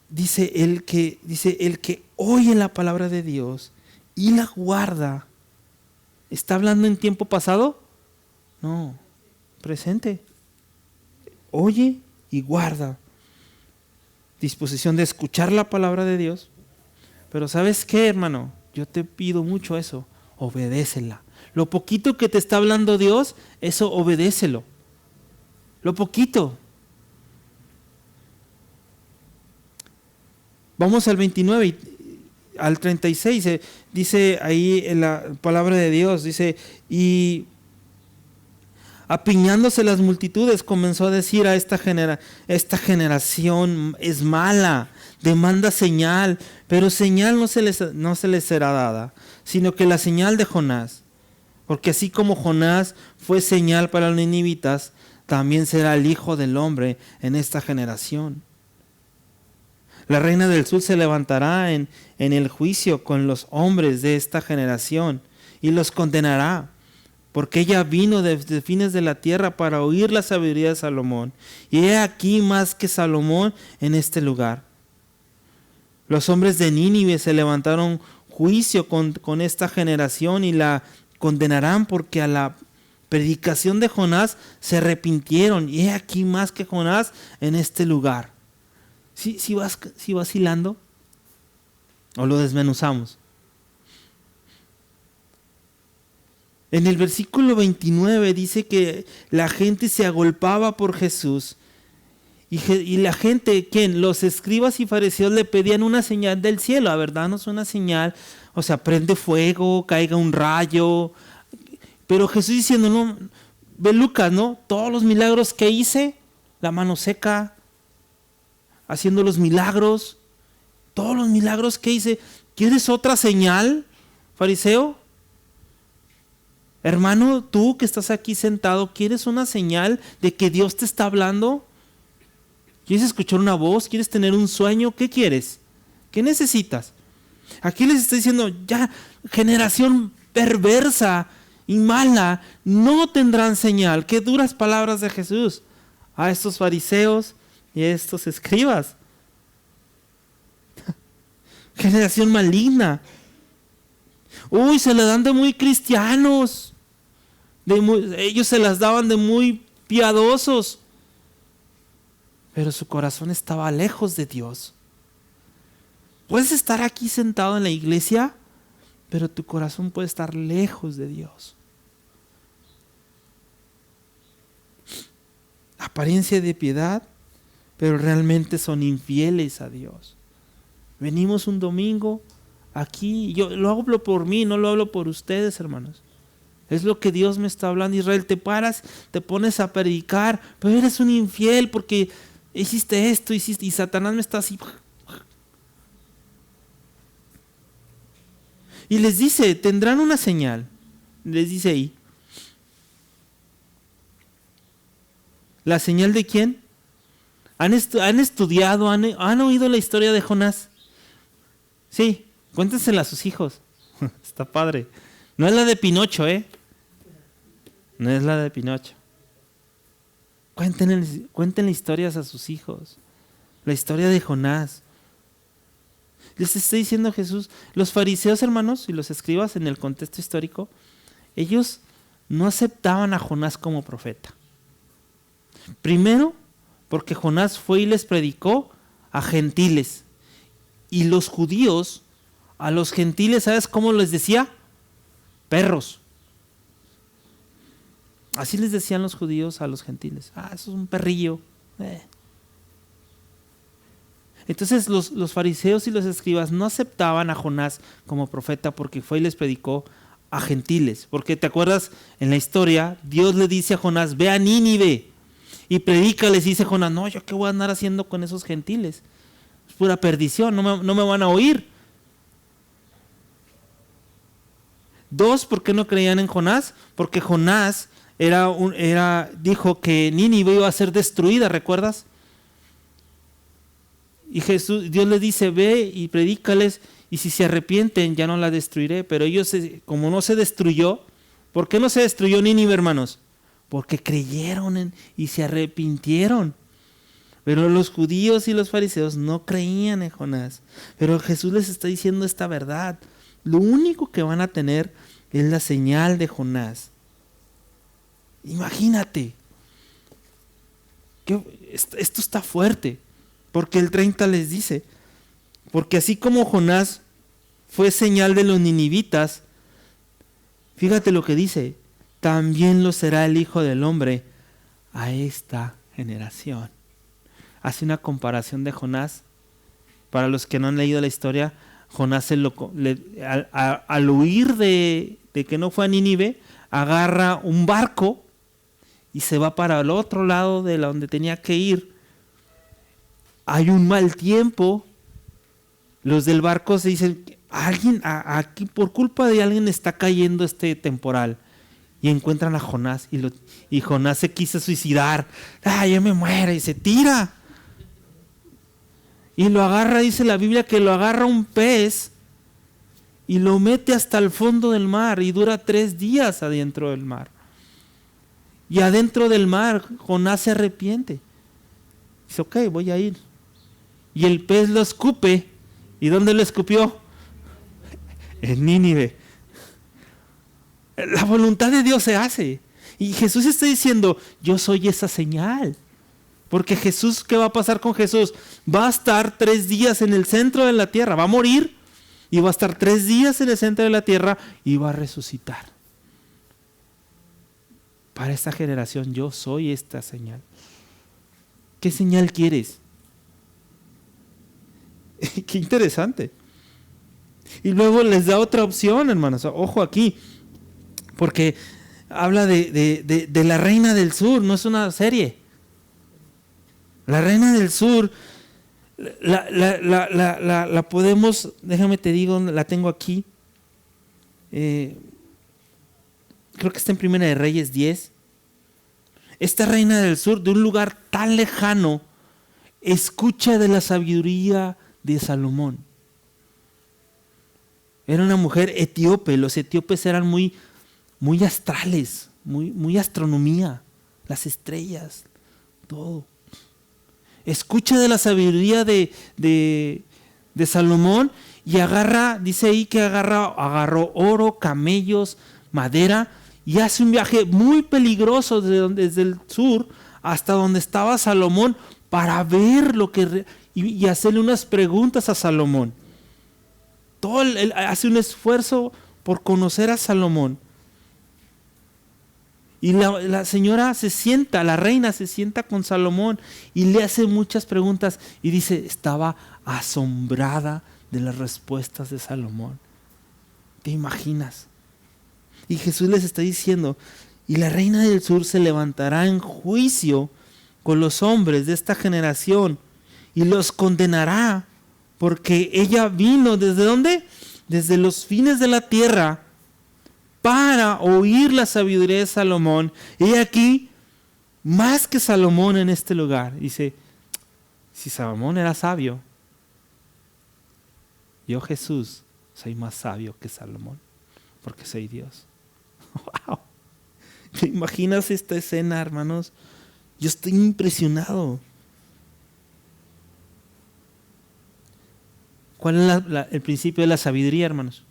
dice el que oye la palabra de Dios y la guarda. ¿Está hablando en tiempo pasado? No, presente. Oye y guarda. Disposición de escuchar la palabra de Dios. Pero ¿sabes qué, hermano? Yo te pido mucho eso. Obedécela. Lo poquito que te está hablando Dios, eso obedécelo. Lo poquito. Vamos al 29 al 36. Dice ahí en la palabra de Dios, dice, y apiñándose las multitudes comenzó a decir a esta generación es mala, demanda señal, pero señal no se les será dada, sino que la señal de Jonás. Porque así como Jonás fue señal para los ninivitas, también será el Hijo del Hombre en esta generación. La reina del sur se levantará en el juicio con los hombres de esta generación y los condenará, porque ella vino desde fines de la tierra para oír la sabiduría de Salomón. Y he aquí más que Salomón en este lugar. Los hombres de Nínive se levantaron juicio con esta generación y la condenarán porque a la predicación de Jonás se arrepintieron. Y he aquí más que Jonás en este lugar. ¿Sí vas hilando? ¿O lo desmenuzamos? En el versículo 29 dice que la gente se agolpaba por Jesús. Y la gente, ¿quién? Los escribas y fariseos le pedían una señal del cielo. A ver, danos una señal. O sea, prende fuego, caiga un rayo. Pero Jesús diciendo, no, ve Lucas, ¿no? Todos los milagros que hice, la mano seca, haciendo los milagros, todos los milagros que hice. ¿Quieres otra señal, fariseo? Hermano, tú que estás aquí sentado, ¿quieres una señal de que Dios te está hablando? ¿Quieres escuchar una voz? ¿Quieres tener un sueño? ¿Qué quieres? ¿Qué necesitas? Aquí les estoy diciendo, ya, generación perversa y mala, no tendrán señal. Qué duras palabras de Jesús a estos fariseos y a estos escribas. Generación maligna. Uy, se le dan de muy cristianos. Ellos se las daban de muy piadosos. Pero su corazón estaba lejos de Dios. Puedes estar aquí sentado en la iglesia, pero tu corazón puede estar lejos de Dios. Apariencia de piedad, pero realmente son infieles a Dios. Venimos un domingo aquí, yo lo hablo por mí, no lo hablo por ustedes, hermanos. Es lo que Dios me está hablando. Israel, te paras, te pones a predicar, pero eres un infiel porque hiciste esto, y Satanás me está así. Y les dice, tendrán una señal. Les dice ahí. ¿La señal de quién? ¿Han estudiado, han oído la historia de Jonás? Sí, cuéntensela a sus hijos. Está padre. No es la de Pinocho, No es la de Pinocho. Cuéntenle historias a sus hijos. La historia de Jonás. Les está diciendo Jesús, los fariseos, hermanos, y los escribas en el contexto histórico, ellos no aceptaban a Jonás como profeta. Primero, porque Jonás fue y les predicó a gentiles. Y los judíos, a los gentiles, ¿sabes cómo les decía? Perros. Así les decían los judíos a los gentiles. Eso es un perrillo. Entonces los fariseos y los escribas no aceptaban a Jonás como profeta porque fue y les predicó a gentiles. Porque te acuerdas, en la historia, Dios le dice a Jonás, ve a Nínive y predícales. Y dice Jonás, no, ¿yo qué voy a andar haciendo con esos gentiles? Es pura perdición, no me van a oír. Dos, ¿por qué no creían en Jonás? Porque Jonás dijo que Nínive iba a ser destruida, ¿recuerdas? Y Dios les dice, ve y predícales, y si se arrepienten ya no la destruiré. Pero ellos, como no se destruyó, ¿por qué no se destruyó Nínive, hermanos? Porque creyeron y se arrepintieron. Pero los judíos y los fariseos no creían en Jonás. Pero Jesús les está diciendo esta verdad. Lo único que van a tener es la señal de Jonás. Imagínate. Esto está fuerte. Porque el 30 les dice, porque así como Jonás fue señal de los ninivitas, fíjate lo que dice, también lo será el Hijo del Hombre a esta generación. Hace una comparación de Jonás. Para los que no han leído la historia, Jonás al huir de que no fue a Nínive, agarra un barco y se va para el otro lado de donde tenía que ir. Hay un mal tiempo. Los del barco se dicen, aquí por culpa de alguien está cayendo este temporal. Y encuentran a Jonás y Jonás se quiso suicidar. Yo me muero, y se tira. Y lo agarra, dice la Biblia, que lo agarra un pez y lo mete hasta el fondo del mar y dura 3 días adentro del mar. Y adentro del mar Jonás se arrepiente. Dice, ok, voy a ir. Y el pez lo escupe ¿Y dónde lo escupió? En Nínive. La voluntad de Dios se hace. Y Jesús está diciendo, yo soy esa señal. Porque Jesús, ¿qué va a pasar con Jesús? Va a estar 3 días en el centro de la tierra, va a morir y va a estar 3 días en el centro de la tierra y va a resucitar. Para esta generación yo soy esta señal. ¿Qué señal quieres? Qué interesante. Y luego les da otra opción, hermanos. Ojo aquí, porque habla de la Reina del Sur, no es una serie. La Reina del Sur, la podemos, déjame te digo, la tengo aquí. Creo que está en Primera de Reyes 10. Esta Reina del Sur, de un lugar tan lejano, escucha de la sabiduría de Salomón. Era una mujer etíope. Los etíopes eran muy astrales, muy astronomía, las estrellas, todo. Escucha de la sabiduría de Salomón y agarra, dice ahí que agarró oro, camellos, madera y hace un viaje muy peligroso desde el sur hasta donde estaba Salomón para ver lo que y hacerle unas preguntas a Salomón. Él hace un esfuerzo por conocer a Salomón. Y la señora se sienta, la reina se sienta con Salomón y le hace muchas preguntas y dice, estaba asombrada de las respuestas de Salomón. ¿Te imaginas? Y Jesús les está diciendo, y la Reina del Sur se levantará en juicio con los hombres de esta generación y los condenará, porque ella vino, ¿desde dónde? Desde los fines de la tierra para oír la sabiduría de Salomón. Y aquí, más que Salomón en este lugar, dice, si Salomón era sabio, yo Jesús soy más sabio que Salomón, porque soy Dios. ¡Wow! ¿Te imaginas esta escena, hermanos? Yo estoy impresionado. ¿Cuál es el principio de la sabiduría, hermanos?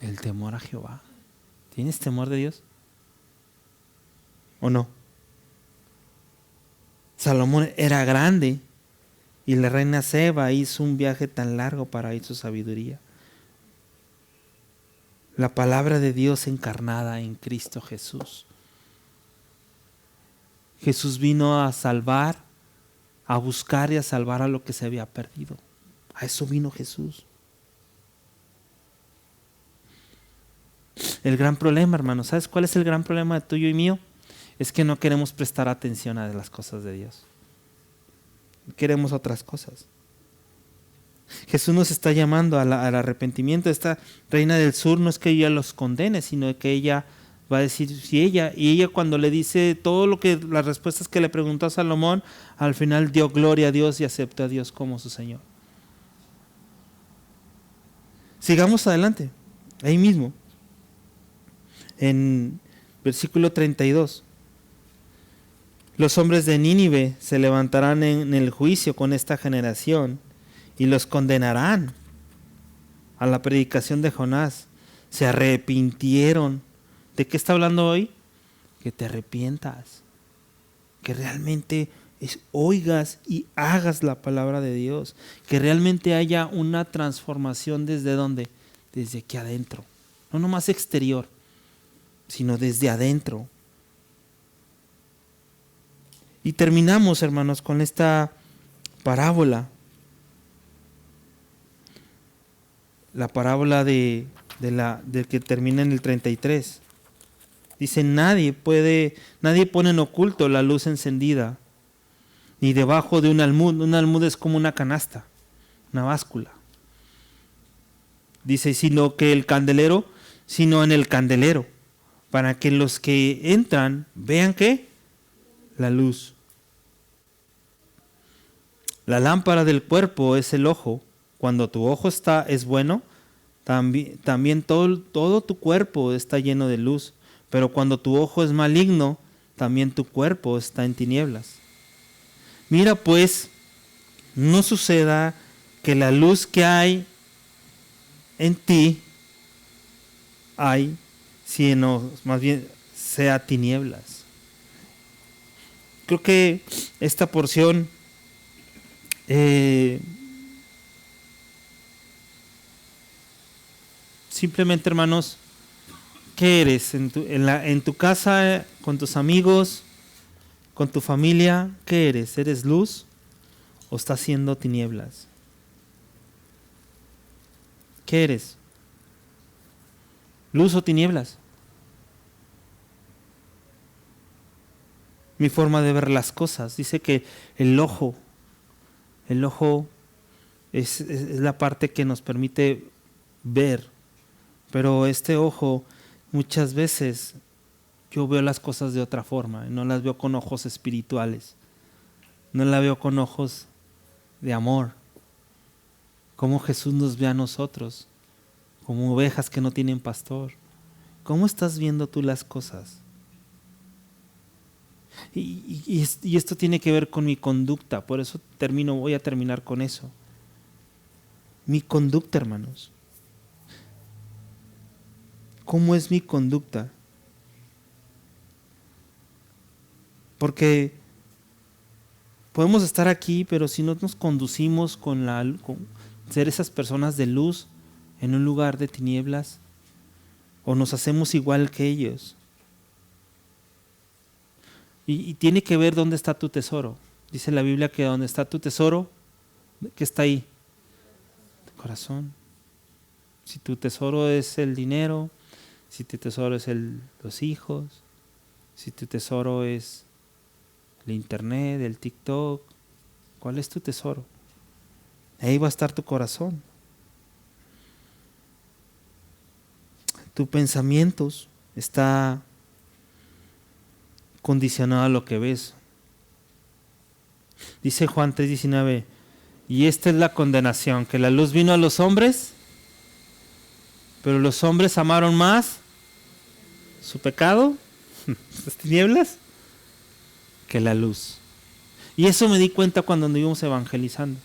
El temor a Jehová. ¿Tienes temor de Dios? ¿O no? Salomón era grande y la reina Seba hizo un viaje tan largo para ir su sabiduría. La palabra de Dios encarnada en Cristo Jesús. Jesús vino a salvar, a buscar y a salvar a lo que se había perdido. A eso vino Jesús. El gran problema, hermanos, ¿sabes cuál es el gran problema tuyo y mío? Es que no queremos prestar atención a las cosas de Dios. Queremos otras cosas. Jesús nos está llamando al arrepentimiento. Esta Reina del Sur no es que ella los condene, sino que ella va a decir, si ella cuando le dice todo lo que, las respuestas que le preguntó a Salomón, al final dio gloria a Dios y aceptó a Dios como su Señor. Sigamos adelante, ahí mismo. En versículo 32. Los hombres de Nínive se levantarán en el juicio con esta generación y los condenarán a la predicación de Jonás. Se arrepintieron. ¿De qué está hablando hoy? Que te arrepientas. Que realmente oigas y hagas la palabra de Dios. Que realmente haya una transformación ¿desde dónde? Desde aquí adentro. No nomás exterior, sino desde adentro. Y terminamos, hermanos, con esta parábola. La parábola del que termina en el 33. Dice, nadie pone en oculto la luz encendida, ni debajo de un almud. Un almud es como una canasta, una báscula. Dice, sino en el candelero, para que los que entran vean ¿qué? La luz. La lámpara del cuerpo es el ojo. Cuando tu ojo es bueno, también todo tu cuerpo está lleno de luz. Pero cuando tu ojo es maligno, también tu cuerpo está en tinieblas. Mira pues no suceda que la luz que hay en ti sino más bien sea tinieblas. Creo que esta porción simplemente, hermanos, ¿qué eres? En tu casa, con tus amigos, con tu familia, ¿qué eres? ¿Eres luz o estás siendo tinieblas? ¿Qué eres? ¿Luz o tinieblas? Mi forma de ver las cosas. Dice que el ojo es la parte que nos permite ver, pero este ojo muchas veces yo veo las cosas de otra forma, no las veo con ojos espirituales, no las veo con ojos de amor, como Jesús nos ve a nosotros, como ovejas que no tienen pastor. ¿Cómo estás viendo tú las cosas? Y esto tiene que ver con mi conducta, por eso voy a terminar con eso. Mi conducta, hermanos. ¿Cómo es mi conducta? Porque podemos estar aquí, pero si no nos conducimos con ser esas personas de luz en un lugar de tinieblas, o nos hacemos igual que ellos. Y tiene que ver dónde está tu tesoro. Dice la Biblia que donde está tu tesoro, ¿qué está ahí? Tu corazón. Si tu tesoro es el dinero, si tu tesoro es los hijos, si tu tesoro es el internet, el TikTok, ¿cuál es tu tesoro? Ahí va a estar tu corazón. Tus pensamientos está condicionado a lo que ves. Dice Juan 3:19, y esta es la condenación, que la luz vino a los hombres, pero los hombres amaron más su pecado, las tinieblas, que la luz. Y eso me di cuenta cuando nos íbamos evangelizando.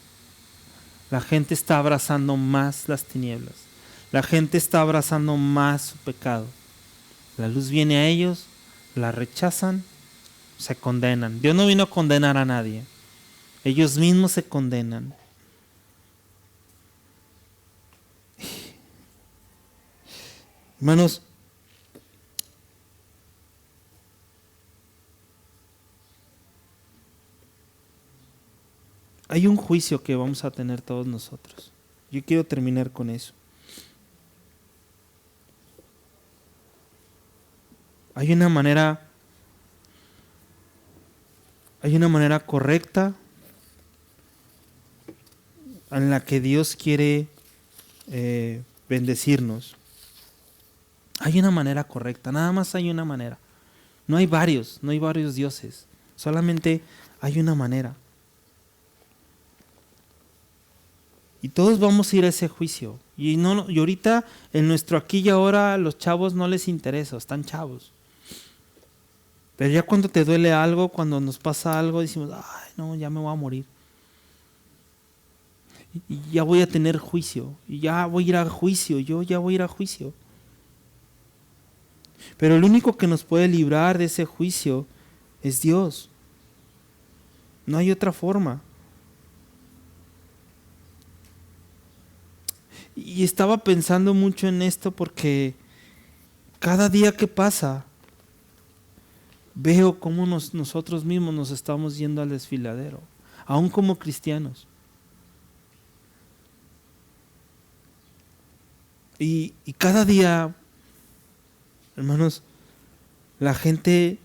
La gente está abrazando más las tinieblas. La gente está abrazando más su pecado. La luz viene a ellos, la rechazan, se condenan. Dios no vino a condenar a nadie. Ellos mismos se condenan. Hermanos, hay un juicio que vamos a tener todos nosotros. Yo quiero terminar con eso. Hay una manera correcta en la que Dios quiere bendecirnos. Hay una manera correcta, nada más hay una manera. No hay varios dioses, solamente hay una manera. Y todos vamos a ir a ese juicio. Y ahorita, en nuestro aquí y ahora, a los chavos no les interesa, están chavos. Pero ya cuando te duele algo, cuando nos pasa algo, decimos, ay, no, ya me voy a morir. Y ya voy a tener juicio, y ya voy a ir a juicio, yo ya voy a ir a juicio. Pero el único que nos puede librar de ese juicio es Dios. No hay otra forma. Y estaba pensando mucho en esto porque cada día que pasa veo cómo nosotros mismos nos estamos yendo al desfiladero, aún como cristianos. Y cada día, hermanos, la gente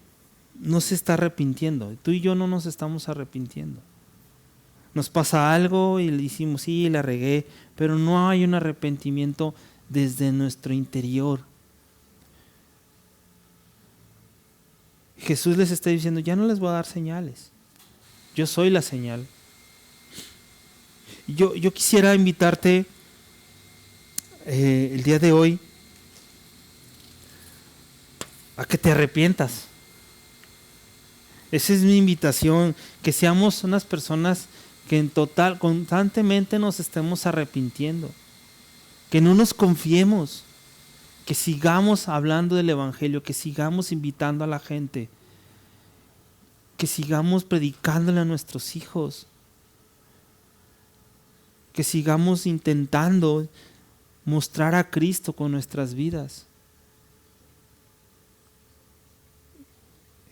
no se está arrepintiendo. Tú y yo no nos estamos arrepintiendo. Nos pasa algo y le decimos, sí, la regué, pero no hay un arrepentimiento desde nuestro interior. Jesús les está diciendo, ya no les voy a dar señales. Yo soy la señal. Yo quisiera invitarte el día de hoy a que te arrepientas. Esa es mi invitación, que seamos unas personas que en total, constantemente nos estemos arrepintiendo, que no nos confiemos, que sigamos hablando del Evangelio, que sigamos invitando a la gente, que sigamos predicándole a nuestros hijos, que sigamos intentando mostrar a Cristo con nuestras vidas.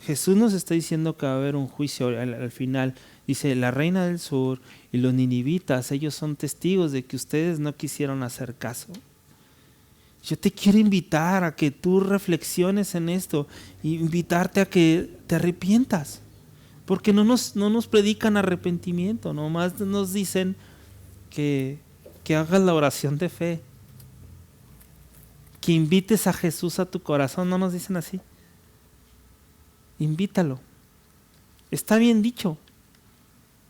Jesús nos está diciendo que va a haber un juicio al final. Dice, la reina del sur y los ninivitas, ellos son testigos de que ustedes no quisieron hacer caso. Yo te quiero invitar a que tú reflexiones en esto y invitarte a que te arrepientas. Porque no nos predican arrepentimiento, nomás nos dicen que hagas la oración de fe, que invites a Jesús a tu corazón, no nos dicen así. Invítalo. Está bien dicho,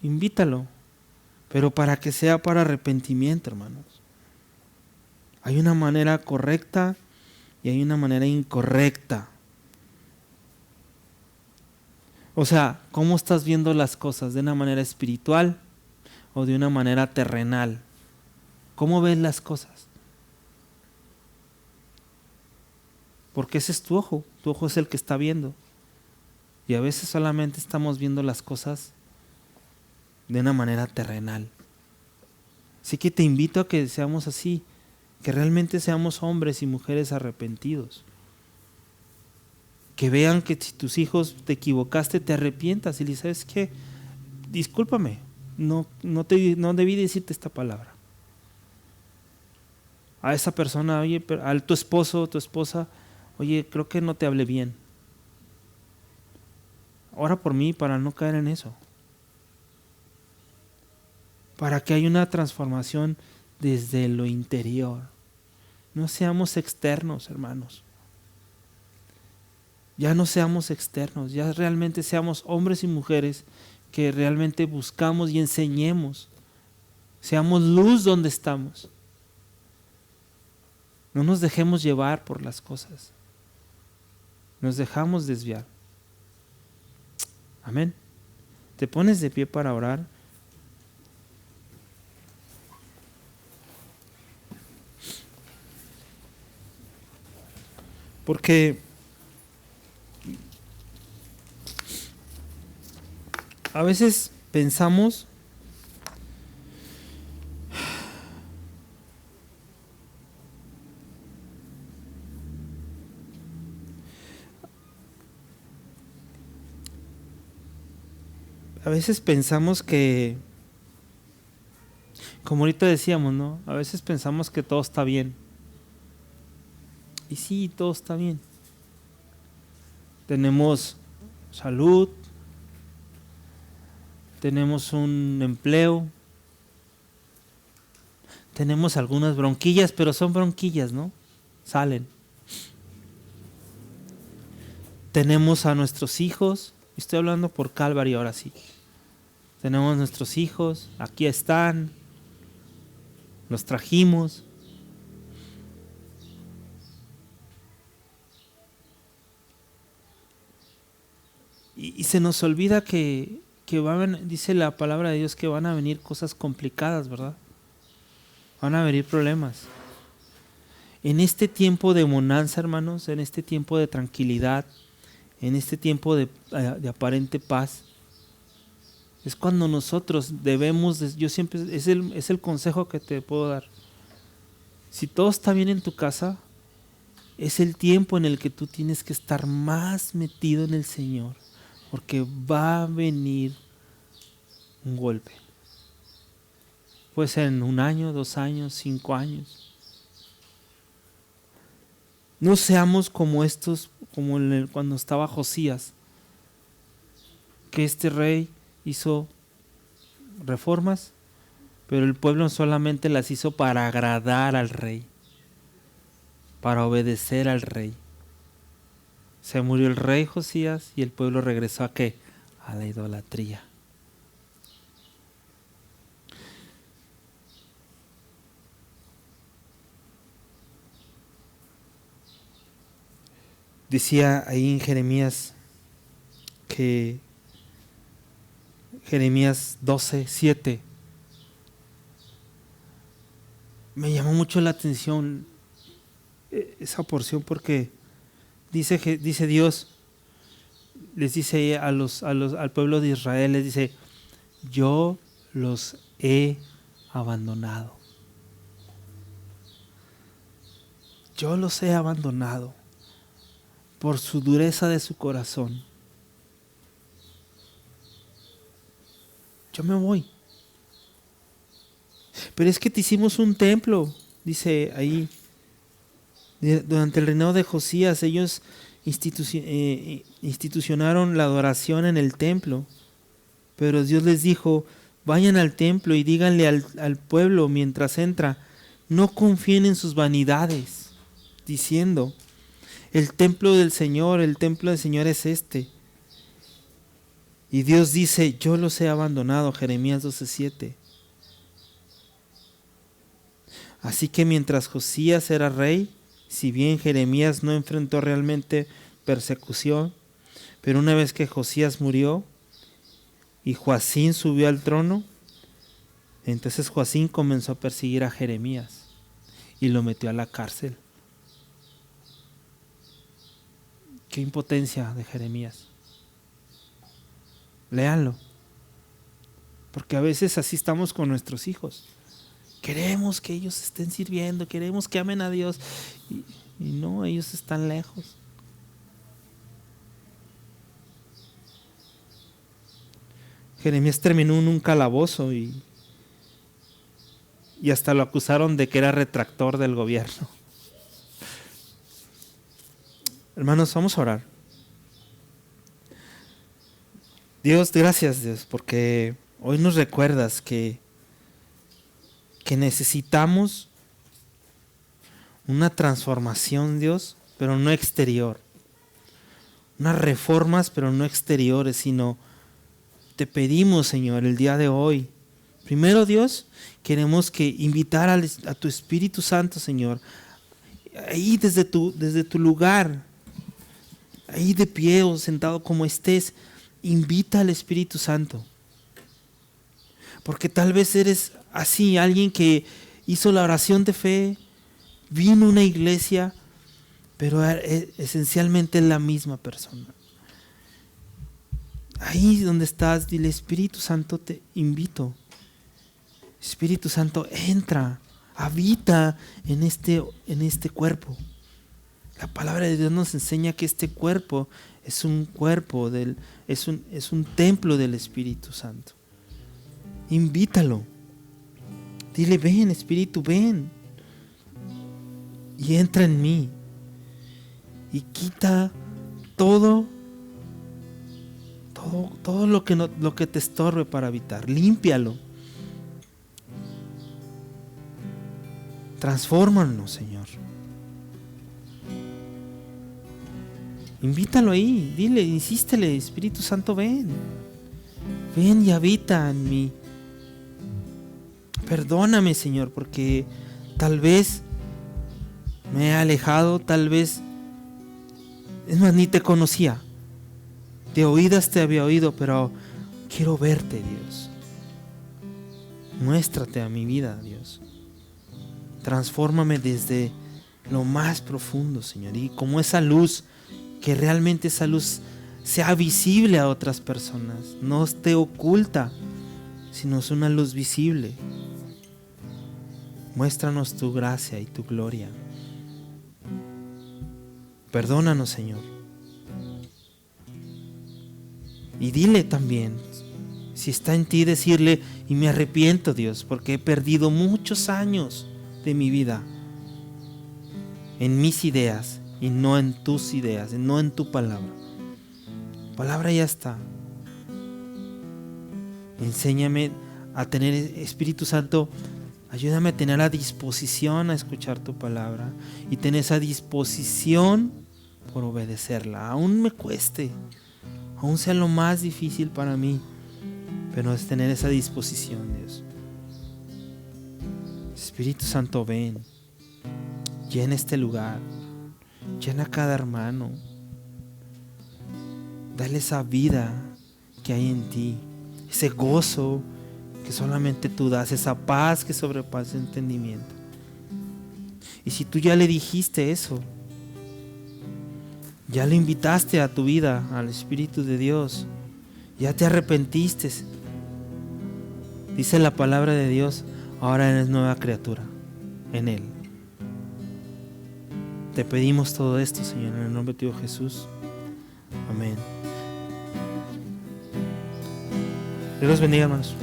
invítalo, pero para que sea para arrepentimiento, hermanos. Hay una manera correcta y hay una manera incorrecta. O sea, ¿cómo estás viendo las cosas? ¿De una manera espiritual o de una manera terrenal? ¿Cómo ves las cosas? Porque ese es tu ojo es el que está viendo. Y a veces solamente estamos viendo las cosas de una manera terrenal. Así que te invito a que seamos así, que realmente seamos hombres y mujeres arrepentidos. Que vean que si tus hijos te equivocaste, te arrepientas y le dices, ¿sabes qué? Discúlpame, no debí decirte esta palabra. A esa persona, oye, a tu esposo o tu esposa, oye, creo que no te hablé bien. Ora por mí para no caer en eso. Para que haya una transformación desde lo interior. No seamos externos, hermanos. Ya no seamos externos, ya realmente seamos hombres y mujeres que realmente buscamos y enseñemos. Seamos luz donde estamos. No nos dejemos llevar por las cosas. Nos dejamos desviar. Amén. ¿Te pones de pie para orar? Porque a veces pensamos que, como ahorita decíamos, ¿no? A veces pensamos que todo está bien. Y sí, todo está bien. Tenemos salud, tenemos un empleo, tenemos algunas bronquillas, pero son bronquillas, ¿no? Salen. Tenemos a nuestros hijos, estoy hablando por Calvary ahora sí. Tenemos nuestros hijos, aquí están, los trajimos. Y se nos olvida que dice la palabra de Dios que van a venir cosas complicadas, ¿verdad? Van a venir problemas. En este tiempo de bonanza, hermanos, en este tiempo de tranquilidad, en este tiempo de aparente paz, es cuando nosotros debemos, yo siempre, es el consejo que te puedo dar. Si todo está bien en tu casa, es el tiempo en el que tú tienes que estar más metido en el Señor, porque va a venir un golpe. Puede ser en 1 año, 2 años, 5 años. No seamos como estos, como cuando estaba Josías, que este rey hizo reformas, pero el pueblo solamente las hizo para agradar al rey, para obedecer al rey. Se murió el rey Josías y el pueblo regresó ¿a qué? A la idolatría. Decía ahí en Jeremías que Jeremías 12:7. Me llamó mucho la atención esa porción porque dice Dios, les dice al pueblo de Israel, les dice: yo los he abandonado. Yo los he abandonado por su dureza de su corazón. Yo me voy. Pero es que te hicimos un templo, dice ahí. Durante el reinado de Josías, ellos institucionaron la adoración en el templo. Pero Dios les dijo: vayan al templo y díganle al pueblo mientras entra, no confíen en sus vanidades, diciendo: el templo del Señor es este. Y Dios dice: yo los he abandonado, Jeremías 12:7. Así que mientras Josías era rey, si bien Jeremías no enfrentó realmente persecución, pero una vez que Josías murió y Joacín subió al trono, entonces Joacín comenzó a perseguir a Jeremías y lo metió a la cárcel. Qué impotencia de Jeremías. Léanlo, porque a veces así estamos con nuestros hijos. Queremos que ellos estén sirviendo, queremos que amen a Dios, y no, ellos están lejos. Jeremías terminó en un calabozo y hasta lo acusaron de que era retractor del gobierno. Hermanos, vamos a orar. Dios, gracias, Dios, porque hoy nos recuerdas que necesitamos una transformación, Dios, pero no exterior. Unas reformas, pero no exteriores, sino te pedimos, Señor, el día de hoy. Primero, Dios, queremos que invitar a tu Espíritu Santo, Señor, ahí desde tu lugar, ahí de pie o sentado como estés, invita al Espíritu Santo. Porque tal vez eres así, alguien que hizo la oración de fe, vino a una iglesia, pero esencialmente es la misma persona. Ahí donde estás, dile: Espíritu Santo, te invito. Espíritu Santo, entra, habita en este cuerpo. La palabra de Dios nos enseña que este cuerpo es un cuerpo, es un templo del Espíritu Santo. Invítalo. Dile: ven, Espíritu, ven. Y entra en mí. Y quita todo lo que te estorbe para habitar. Límpialo. Transfórmanos, Señor. Invítalo ahí. Dile, insístele: Espíritu Santo, ven. Ven y habita en mí. Perdóname, Señor, porque tal vez me he alejado, tal vez, es más, ni te conocía. De oídas te había oído, pero quiero verte, Dios. Muéstrate a mi vida, Dios. Transfórmame desde lo más profundo, Señor. Y como esa luz, que realmente esa luz sea visible a otras personas. No esté oculta, sino es una luz visible. Muéstranos tu gracia y tu gloria. Perdónanos, Señor. Y dile también, si está en ti, decirle: y me arrepiento, Dios, porque he perdido muchos años de mi vida en mis ideas y no en tus ideas, no en tu palabra. La palabra ya está. Enséñame a tener, Espíritu Santo, ayúdame a tener la disposición a escuchar tu palabra y tener esa disposición por obedecerla. Aún me cueste, aún sea lo más difícil para mí, pero es tener esa disposición, Dios. Espíritu Santo, ven, llena este lugar, llena a cada hermano, dale esa vida que hay en ti, ese gozo que solamente tú das, esa paz que sobrepasa el entendimiento. Y si tú ya le dijiste eso, ya le invitaste a tu vida, al Espíritu de Dios, ya te arrepentiste, dice la palabra de Dios, ahora eres nueva criatura en Él. Te pedimos todo esto, Señor, en el nombre de tu Hijo Jesús. Amén. Dios los bendiga, hermanos.